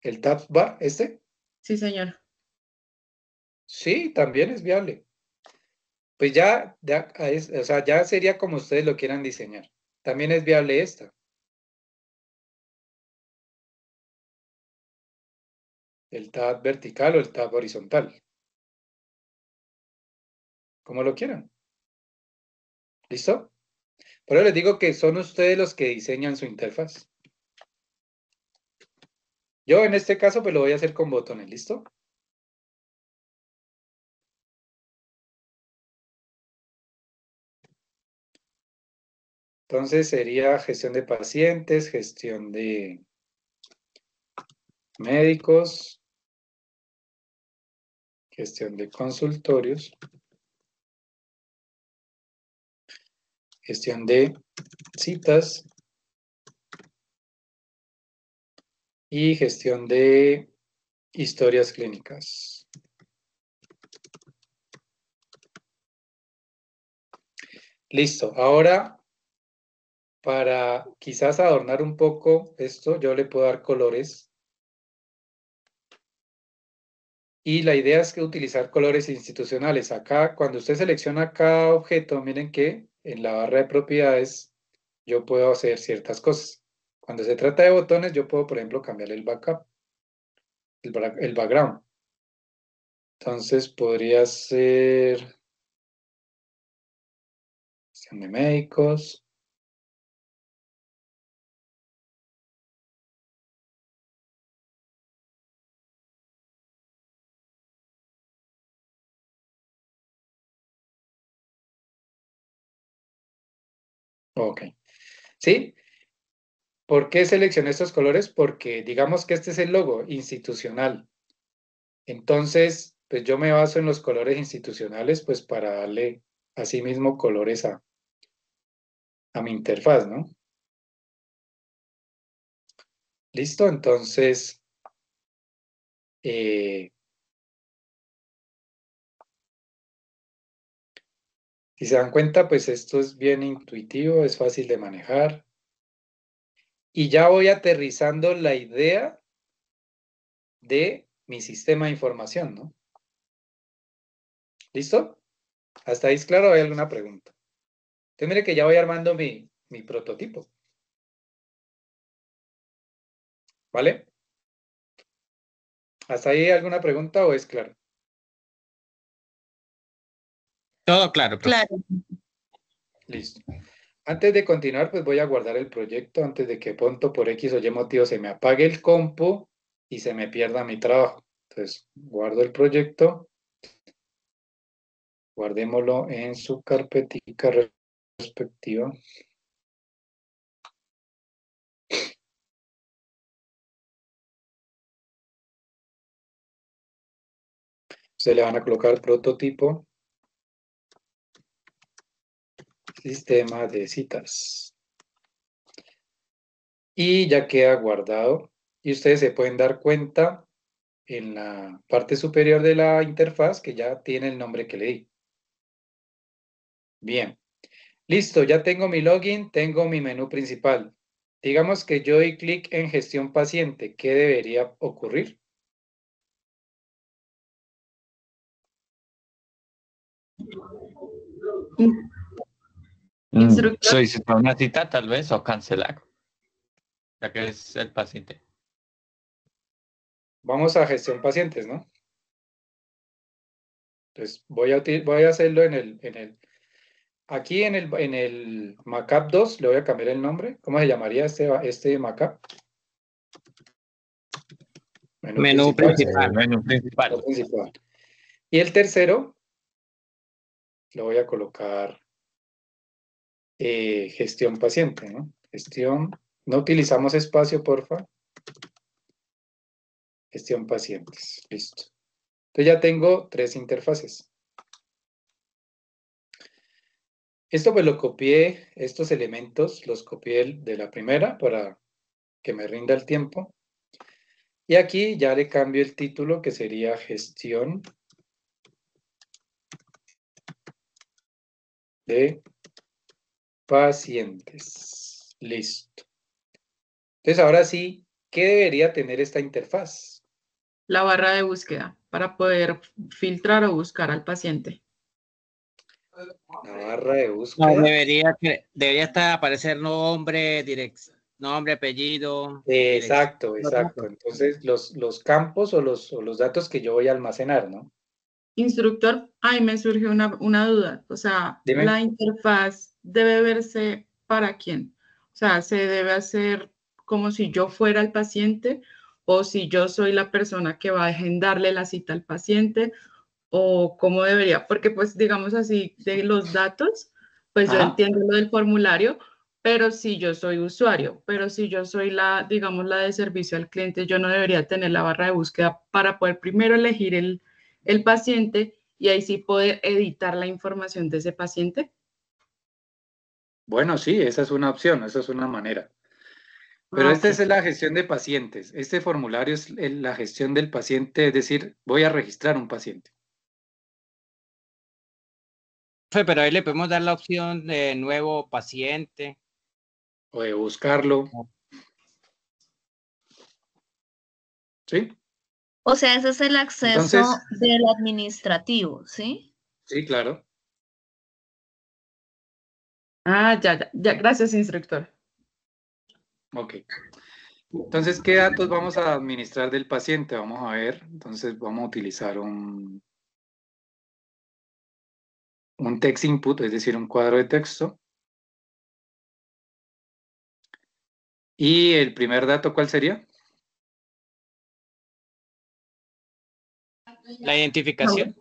El tab bar, este. Sí, señor. Sí, también es viable. Pues o sea, ya sería como ustedes lo quieran diseñar. También es viable esta. El tab vertical o el tab horizontal. Como lo quieran. ¿Listo? Por eso les digo que son ustedes los que diseñan su interfaz. Yo en este caso pues lo voy a hacer con botones, ¿listo? Entonces sería gestión de pacientes, gestión de médicos, gestión de consultorios, gestión de citas y gestión de historias clínicas. Listo. Ahora, para quizás adornar un poco esto, yo le puedo dar colores. Y la idea es que utilizar colores institucionales. Acá, cuando usted selecciona cada objeto, miren que en la barra de propiedades yo puedo hacer ciertas cosas. Cuando se trata de botones, yo puedo, por ejemplo, cambiar el backup, el background. Entonces, podría ser gestión de médicos. Ok. ¿Sí? ¿Por qué seleccioné estos colores? Porque digamos que este es el logo institucional. Entonces, pues yo me baso en los colores institucionales, pues para darle asimismo colores a mi interfaz, ¿no? ¿Listo? Entonces, si se dan cuenta, pues esto es bien intuitivo, es fácil de manejar. Y ya voy aterrizando la idea de mi sistema de información, ¿no? ¿Listo? ¿Hasta ahí es claro? ¿Hay alguna pregunta? Entonces, mire que ya voy armando mi prototipo. ¿Vale? ¿Hasta ahí hay alguna pregunta o es claro? Todo claro, profe. Claro. Listo. Antes de continuar, pues voy a guardar el proyecto antes de que pronto por X o Y motivo se me apague el compu y se me pierda mi trabajo. Entonces, guardo el proyecto. Guardémoslo en su carpetica respectiva. Se le van a colocar prototipo, sistema de citas. Y ya queda guardado. Y ustedes se pueden dar cuenta en la parte superior de la interfaz que ya tiene el nombre que le di. Bien. Listo, ya tengo mi login, tengo mi menú principal. Digamos que yo doy clic en gestión paciente. ¿Qué debería ocurrir? Instructor. Solicitar una cita tal vez o cancelar, ya que es el paciente. Vamos a gestión pacientes, ¿no? Entonces voy a hacerlo aquí en el Macap 2, le voy a cambiar el nombre. ¿Cómo se llamaría este Macap? Menú principal. Menú principal. Menú principal. Y el tercero, lo voy a colocar gestión paciente, ¿no? Gestión, no utilizamos espacio, porfa. Gestión pacientes, listo. Entonces ya tengo 3 interfaces. Esto pues lo copié, estos elementos los copié de la primera para que me rinda el tiempo. Y aquí ya le cambio el título que sería gestión de pacientes. Listo. Entonces ahora sí, ¿qué debería tener esta interfaz? La barra de búsqueda para poder filtrar o buscar al paciente. La barra de No, búsqueda. debería estar aparecer nombre, nombre, apellido. Exacto, dirección. exacto. Entonces los campos o los datos que yo voy a almacenar, ¿no? Instructor, ahí me surge una duda. O sea, Dime. la interfaz debe verse para quién. O sea, se debe hacer como si yo fuera el paciente o si yo soy la persona que va a agendarle la cita al paciente o cómo debería, porque pues digamos así, de los datos, pues yo Ajá. entiendo lo del formulario, pero si yo soy usuario, pero si yo soy la, digamos, la de servicio al cliente, yo no debería tener la barra de búsqueda para poder primero elegir el paciente y ahí sí poder editar la información de ese paciente. Bueno, sí, esa es una opción, esa es una manera. Pero esta Ok. es la gestión de pacientes. Este formulario es la gestión del paciente, es decir, voy a registrar un paciente. Profe, pero ahí le podemos dar la opción de nuevo paciente. O de buscarlo. ¿Sí? O sea, ese es el acceso Entonces, del administrativo, ¿sí? sí, claro. Ah, ya. Gracias, instructor. Ok. Entonces, ¿qué datos vamos a administrar del paciente? Vamos a ver. Entonces, vamos a utilizar un text input, es decir, un cuadro de texto. Y el primer dato, ¿cuál sería? La identificación.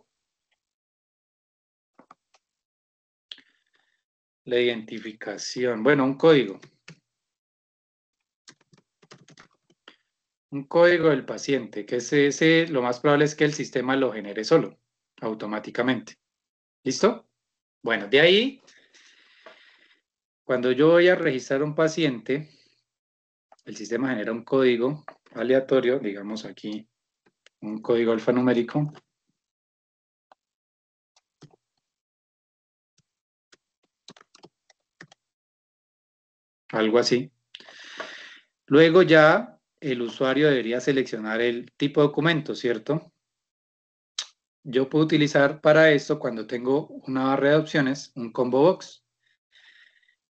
La identificación. Bueno, un código. Un código del paciente, que ese lo más probable es que el sistema lo genere solo, automáticamente. ¿Listo? Bueno, de ahí, cuando yo voy a registrar un paciente, el sistema genera un código aleatorio, digamos aquí, un código alfanumérico. Algo así. Luego ya el usuario debería seleccionar el tipo de documento, ¿cierto? Yo puedo utilizar para esto, cuando tengo una barra de opciones, un combo box.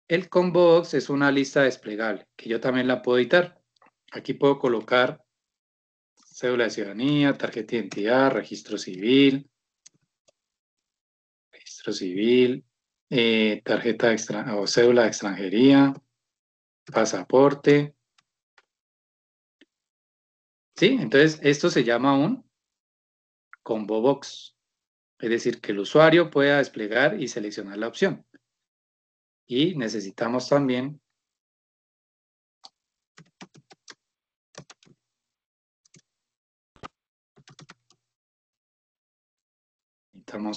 El combo box es una lista desplegable, que yo también la puedo editar. Aquí puedo colocar cédula de ciudadanía, tarjeta de identidad, registro civil, tarjeta o cédula de extranjería, pasaporte. ¿Sí? Entonces, esto se llama un combo box. Es decir, que el usuario pueda desplegar y seleccionar la opción. Y necesitamos también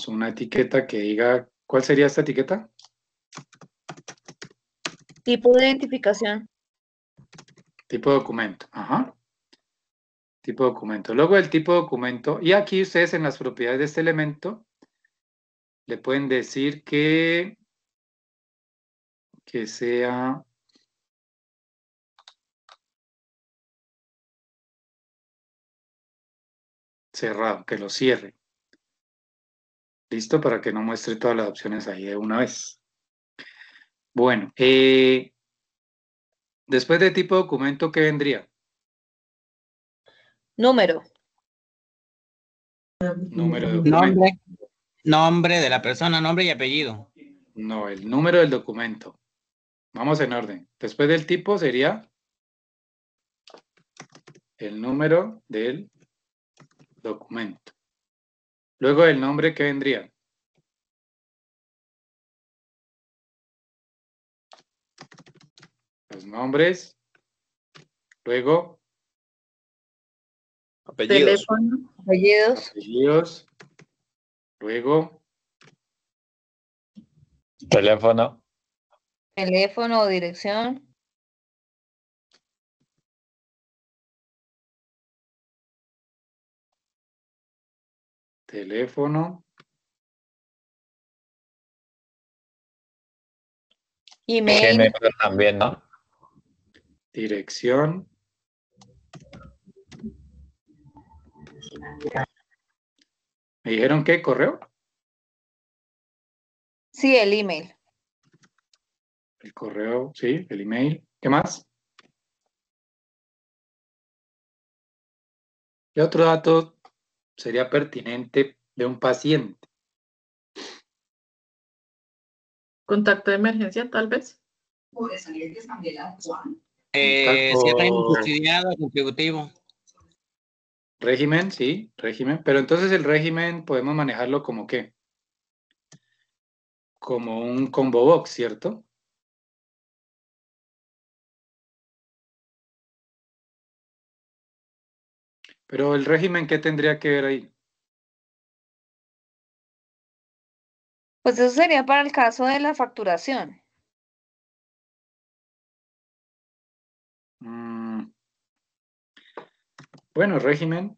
una etiqueta que diga, ¿cuál sería esta etiqueta? Tipo de identificación. Tipo de documento. Ajá. Tipo de documento. Luego el tipo de documento. Y aquí ustedes en las propiedades de este elemento le pueden decir que sea cerrado, que lo cierre. ¿Listo? Para que no muestre todas las opciones ahí de una vez. Bueno, después de tipo de documento, ¿qué vendría? Número. Número de documento. Nombre de la persona, nombre y apellido. No, el número del documento. Vamos en orden. Después del tipo sería el número del documento. Luego el nombre, ¿qué vendría? Los nombres. Luego Apellidos. Teléfono. Apellidos. apellidos. Luego Teléfono. Teléfono o dirección. teléfono. Email. Género también, ¿no? Dirección. ¿Me dijeron qué? ¿Correo? Sí, el email. El correo, sí, el email. ¿Qué más? ¿Qué otro dato sería pertinente de un paciente? Contacto de emergencia, tal vez. Régimen Contacto, subsidiado, contributivo. régimen, sí, régimen. Pero entonces el régimen podemos manejarlo como qué? Como un combo box, ¿cierto? Pero el régimen, ¿qué tendría que ver ahí? Pues eso sería para el caso de la facturación. Bueno, régimen.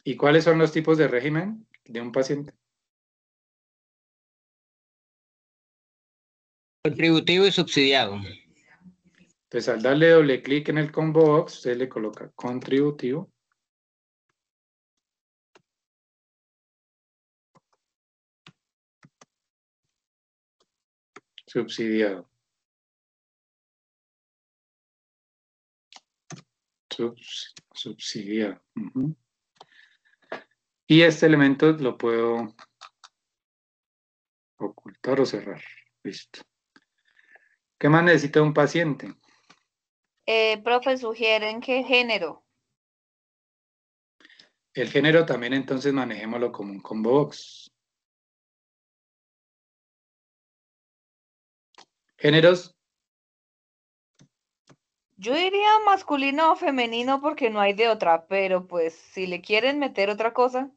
¿Y cuáles son los tipos de régimen de un paciente? Contributivo y subsidiado. Entonces, al darle doble clic en el combo box, usted le coloca contributivo. Subsidiado. Subsidiado. Y este elemento lo puedo ocultar o cerrar. Listo. ¿Qué más necesita un paciente? Profe, sugieren que género. El género también entonces manejémoslo como un combo box. Géneros. Yo diría masculino o femenino porque no hay de otra, pero pues si le quieren meter otra cosa.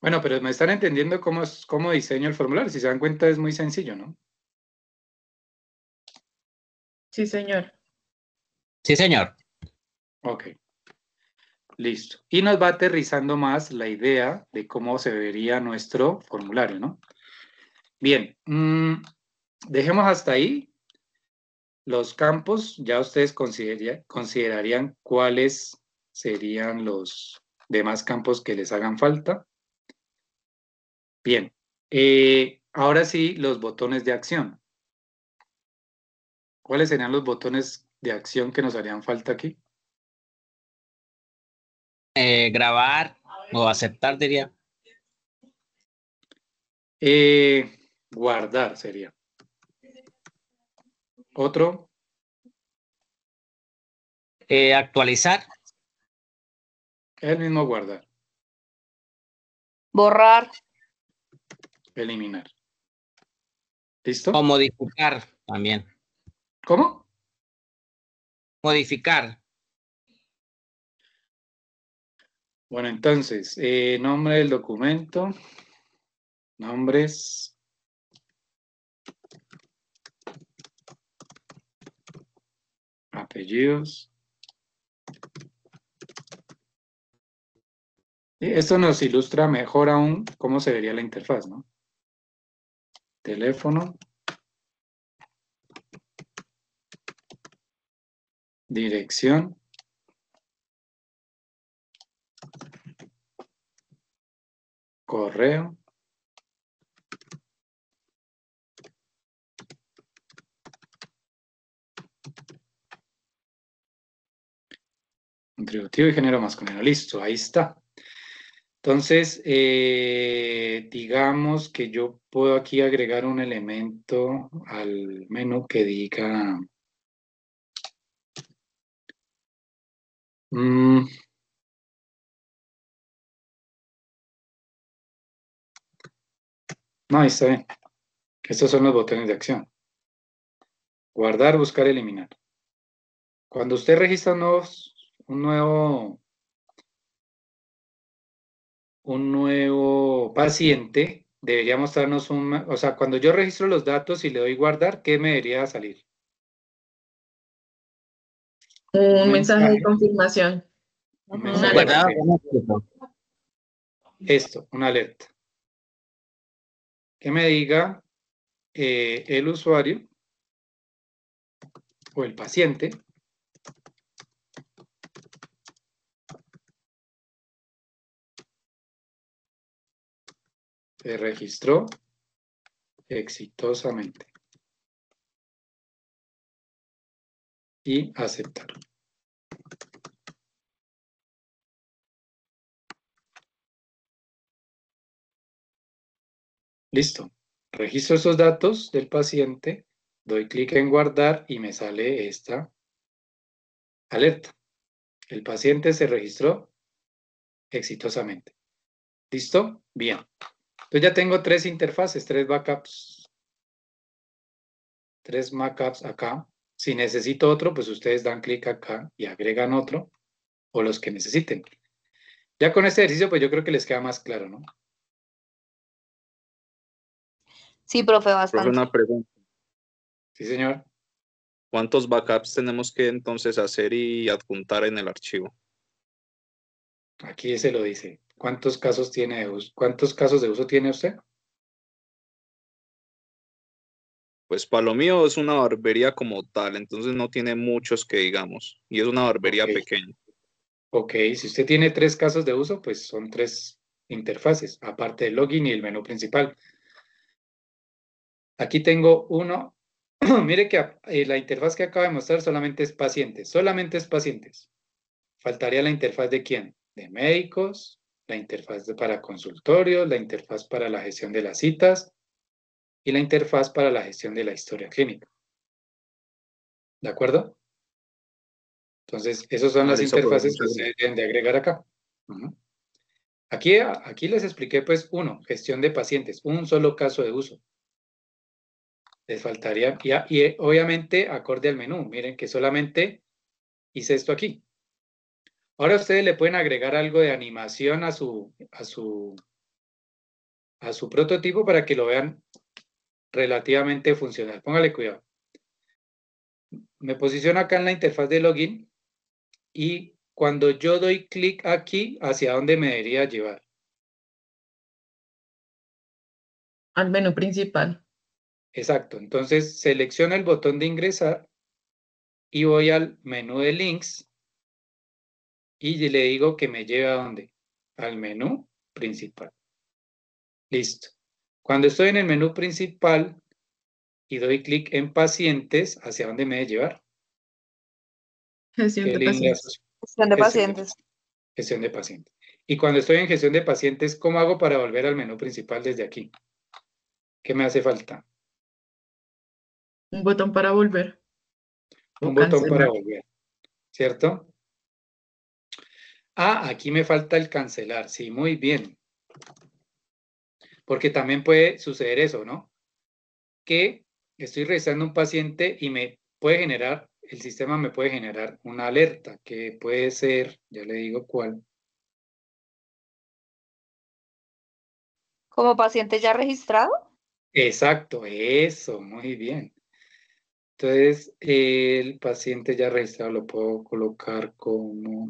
Bueno, pero me están entendiendo cómo diseño el formulario. Si se dan cuenta es muy sencillo, ¿no? Sí, señor. Sí, señor. Ok. Listo. Y nos va aterrizando más la idea de cómo se vería nuestro formulario, ¿no? Bien. Dejemos hasta ahí. Los campos, ya ustedes considerarían cuáles serían los demás campos que les hagan falta. Bien. Ahora sí, los botones de acción. ¿Cuáles serían los botones de acción que nos harían falta aquí? Grabar o aceptar, diría. Guardar sería. Otro. Actualizar. El mismo guardar. Borrar. Eliminar. ¿Listo? O modificar también. ¿Cómo? Modificar. Bueno, entonces, nombre del documento. Nombres. Apellidos. Y esto nos ilustra mejor aún cómo se vería la interfaz, ¿no? Teléfono. Dirección. Correo. Contributivo y género masculino. Listo, ahí está. Entonces, digamos que yo puedo aquí agregar un elemento al menú que diga... no, ahí está bien. Estos son los botones de acción. Guardar, buscar, eliminar. Cuando usted registra un nuevo paciente, debería mostrarnos o sea, cuando yo registro los datos y le doy guardar, ¿qué me debería salir? Un mensaje de confirmación. Un Una mensaje alerta. Esto, una alerta. Que me diga el usuario o el paciente se registró exitosamente y aceptar. Listo. Registro esos datos del paciente, doy clic en guardar y me sale esta alerta. El paciente se registró exitosamente. ¿Listo? Bien. Entonces ya tengo tres interfaces, tres backups 3 markups acá. Si necesito otro, pues ustedes dan clic acá y agregan otro o los que necesiten. Ya con este ejercicio, pues yo creo que les queda más claro, ¿no? Sí, profe, Profe, bastante. una pregunta. Sí, señor. ¿Cuántos backups tenemos que entonces hacer y adjuntar en el archivo? Aquí se lo dice. ¿Cuántos casos tiene de uso? ¿Cuántos casos de uso tiene usted? Pues para lo mío es una barbería como tal, entonces no tiene muchos que digamos, y es una barbería Ok. pequeña. Ok, si usted tiene 3 casos de uso, pues son 3 interfaces, aparte del login y el menú principal. Aquí tengo uno. Mire que la interfaz que acabo de mostrar solamente es pacientes, solamente es pacientes. Faltaría la interfaz de quién? De médicos, la interfaz para consultorios, la interfaz para la gestión de las citas y la interfaz para la gestión de la historia clínica. ¿De acuerdo? Entonces, esas son las Listo, profe, interfaces que muchas ustedes gracias. deben de agregar acá. Ujú. Aquí les expliqué, pues, gestión de pacientes, un solo caso de uso. Les faltaría, y obviamente acorde al menú, miren que solamente hice esto aquí. Ahora ustedes le pueden agregar algo de animación a su prototipo para que lo vean relativamente funcional. Póngale cuidado. Me posiciono acá en la interfaz de login y cuando yo doy clic aquí, ¿hacia dónde me debería llevar? Al menú principal. Exacto. Entonces selecciono el botón de ingresar y voy al menú de links y le digo que me lleve a dónde? Al menú principal. Listo. Cuando estoy en el menú principal y doy clic en pacientes, ¿hacia dónde me debe llevar? Gestión ¿Qué de línea pacientes. asocia? Gestión de Gestión pacientes. gestión de pacientes. Y cuando estoy en gestión de pacientes, ¿cómo hago para volver al menú principal desde aquí? ¿Qué me hace falta? Un botón para volver o Un botón para cancelar. volver, ¿cierto? Ah, aquí me falta el cancelar. Sí, muy bien. Porque también puede suceder eso, ¿no? Que estoy revisando un paciente y el sistema me puede generar una alerta, que puede ser, ya le digo cuál. ¿Como paciente ya registrado? Exacto, eso, muy bien. Entonces, el paciente ya registrado lo puedo colocar como...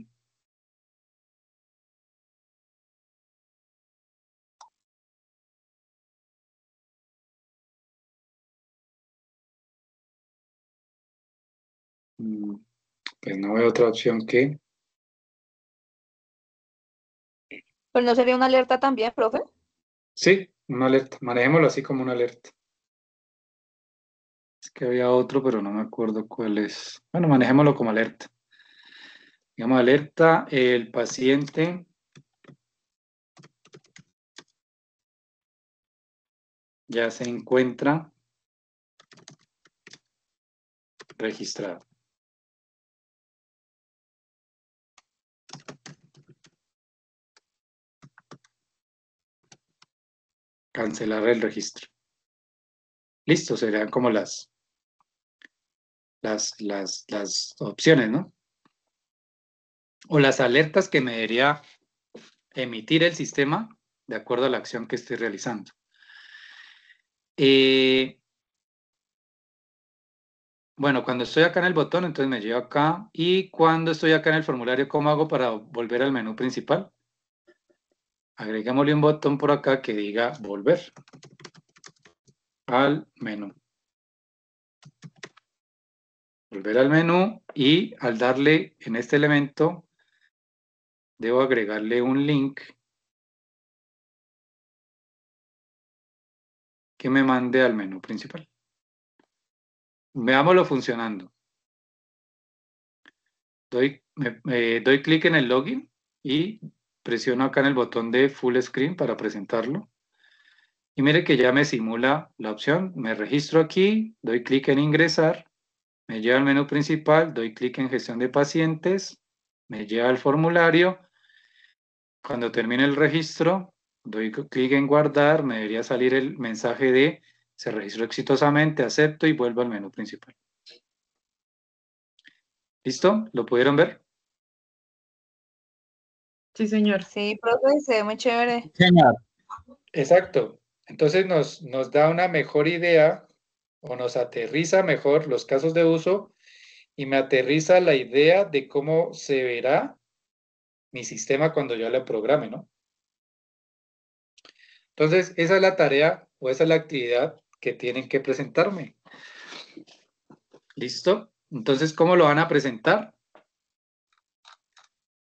Pues no veo otra opción que... Pues no sería una alerta también, profe. Sí, una alerta. Manejémoslo así como una alerta. Es que había otro, pero no me acuerdo cuál es. Bueno, manejémoslo como alerta. Digamos, alerta, el paciente ya se encuentra registrado. Cancelar el registro. Listo, serían como las opciones, ¿no? O las alertas que me debería emitir el sistema de acuerdo a la acción que estoy realizando. Bueno, cuando estoy acá en el botón, entonces me llevo acá. Y cuando estoy acá en el formulario, ¿cómo hago para volver al menú principal? Agreguémosle un botón por acá que diga volver al menú. Volver al menú y al darle en este elemento, debo agregarle un link que me mande al menú principal. Veámoslo funcionando. Doy clic en el login y presiono acá en el botón de full screen para presentarlo. Y mire que ya me simula la opción. Me registro aquí, doy clic en ingresar, me lleva al menú principal, doy clic en gestión de pacientes, me lleva al formulario. Cuando termine el registro, doy clic en guardar, me debería salir el mensaje de Se registró exitosamente, acepto y vuelvo al menú principal. ¿Listo? ¿Lo pudieron ver? Sí, señor. Sí, profe, se ve muy chévere. Señor. Exacto. Entonces nos da una mejor idea o nos aterriza mejor los casos de uso y me aterriza la idea de cómo se verá mi sistema cuando yo lo programe, ¿no? Entonces, esa es la tarea o esa es la actividad que tienen que presentarme. ¿Listo? Entonces, ¿cómo lo van a presentar?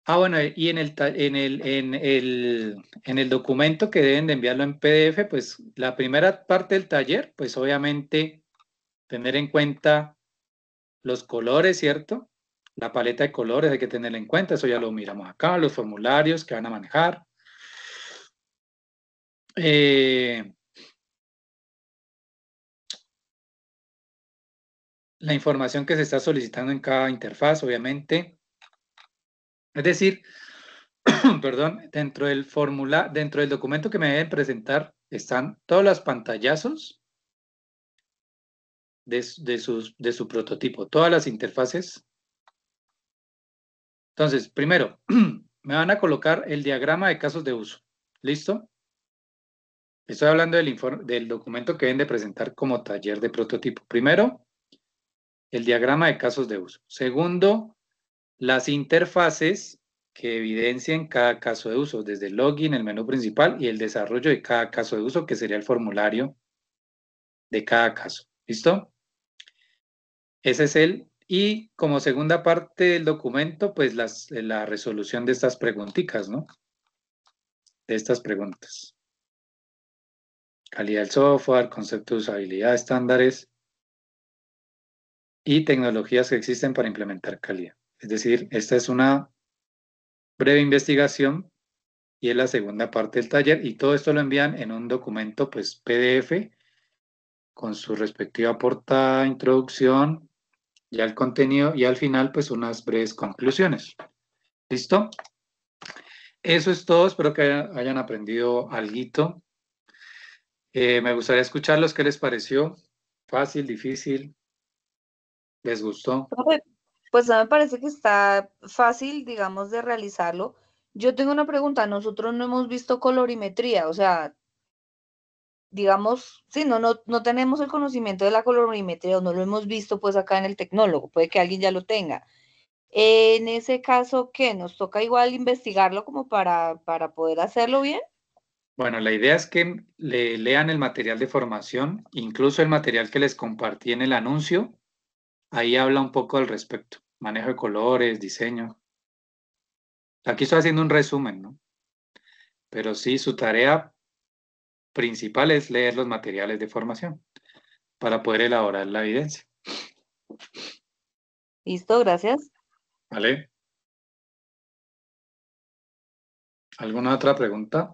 Ah, bueno, y en el documento que deben de enviarlo en PDF, pues la primera parte del taller, pues obviamente tener en cuenta los colores, ¿cierto? La paleta de colores hay que tenerla en cuenta, eso ya lo miramos acá, los formularios que van a manejar. La información que se está solicitando en cada interfaz, obviamente. Es decir, perdón, dentro del documento que me deben presentar están todos los pantallazos de su prototipo, todas las interfaces. Entonces, primero, me van a colocar el diagrama de casos de uso. ¿Listo? Estoy hablando del documento que deben de presentar como taller de prototipo. Primero, el diagrama de casos de uso. Segundo, las interfaces que evidencian cada caso de uso, desde el login, el menú principal y el desarrollo de cada caso de uso, que sería el formulario de cada caso. ¿Listo? Ese es y como segunda parte del documento, pues la resolución de estas preguntitas, ¿no? De estas preguntas. Calidad del software, concepto de usabilidad, estándares y tecnologías que existen para implementar calidad. Es decir, esta es una breve investigación y es la segunda parte del taller y todo esto lo envían en un documento pues PDF con su respectiva portada, introducción, ya el contenido y al final pues unas breves conclusiones. ¿Listo? Eso es todo, espero que hayan aprendido alguito. Me gustaría escucharlos, ¿qué les pareció? ¿Fácil, difícil? ¿Les gustó? Profe, pues a mí me parece que está fácil, digamos, de realizarlo. Yo tengo una pregunta, nosotros no hemos visto colorimetría, o sea, digamos, sí, no tenemos el conocimiento de la colorimetría o no lo hemos visto pues acá en el tecnólogo, puede que alguien ya lo tenga. En ese caso, ¿qué? ¿Nos toca igual investigarlo como para poder hacerlo bien? Bueno, la idea es que lean el material de formación, incluso el material que les compartí en el anuncio, ahí habla un poco al respecto, manejo de colores, diseño. Aquí estoy haciendo un resumen, ¿no? Pero sí, su tarea principal es leer los materiales de formación para poder elaborar la evidencia. Listo, gracias. ¿Vale? ¿Alguna otra pregunta?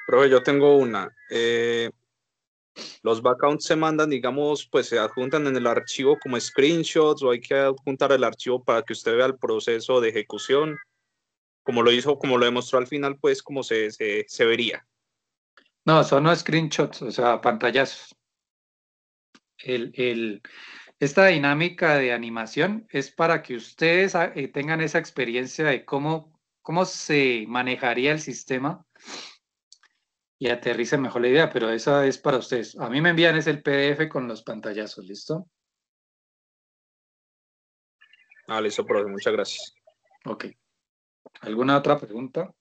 Profe, yo tengo una. Los backgrounds se mandan, digamos, pues se adjuntan en el archivo como screenshots o hay que adjuntar el archivo para que usted vea el proceso de ejecución, como lo hizo, como lo demostró al final, pues como se vería. No, son no screenshots, o sea, pantallazos. Esta dinámica de animación es para que ustedes tengan esa experiencia de cómo se manejaría el sistema y aterricen mejor la idea, pero esa es para ustedes. A mí me envían es el PDF con los pantallazos, ¿listo? Ah, listo, profe, muchas gracias. Ok. ¿Alguna otra pregunta?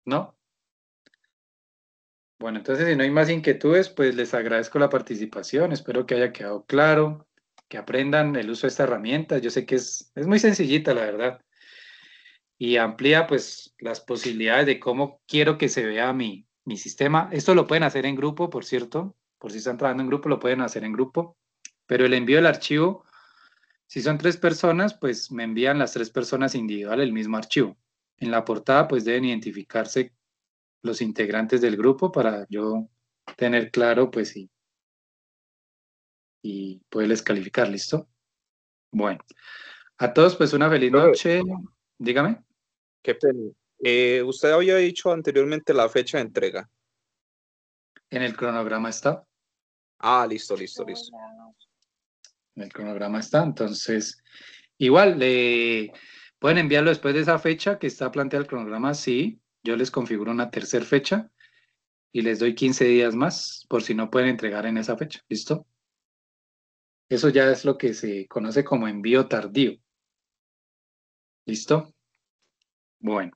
¿No? Bueno, entonces si no hay más inquietudes, pues les agradezco la participación. Espero que haya quedado claro, que aprendan el uso de esta herramienta. Yo sé que es muy sencillita, la verdad. Y amplía pues las posibilidades de cómo quiero que se vea mi sistema. Esto lo pueden hacer en grupo, por cierto. Por si están trabajando en grupo, lo pueden hacer en grupo. Pero el envío del archivo, si son 3 personas, pues me envían las 3 personas individual el mismo archivo. En la portada, pues deben identificarse los integrantes del grupo para yo tener claro, pues, y poderles calificar, ¿listo? Bueno, a todos, pues, una feliz Profe. noche. Dígame. Qué pena. Usted había dicho anteriormente la fecha de entrega. En el cronograma está. Ah, listo. En el cronograma está, entonces, igual, pueden enviarlo después de esa fecha que está planteado el cronograma, sí, yo les configuro una tercera fecha y les doy 15 días más por si no pueden entregar en esa fecha, ¿listo? Eso ya es lo que se conoce como envío tardío, ¿listo? Bueno,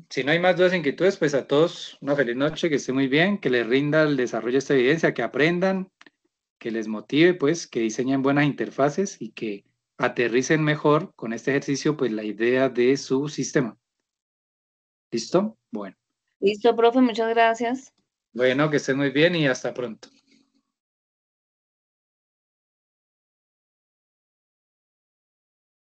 si no hay más dudas e inquietudes, pues a todos una feliz noche, que esté muy bien, que les rinda el desarrollo de esta evidencia, que aprendan, que les motive, pues, que diseñen buenas interfaces y que aterricen mejor con este ejercicio, pues, la idea de su sistema. ¿Listo? Bueno. Listo, profe, muchas gracias. Bueno, que estén muy bien y hasta pronto.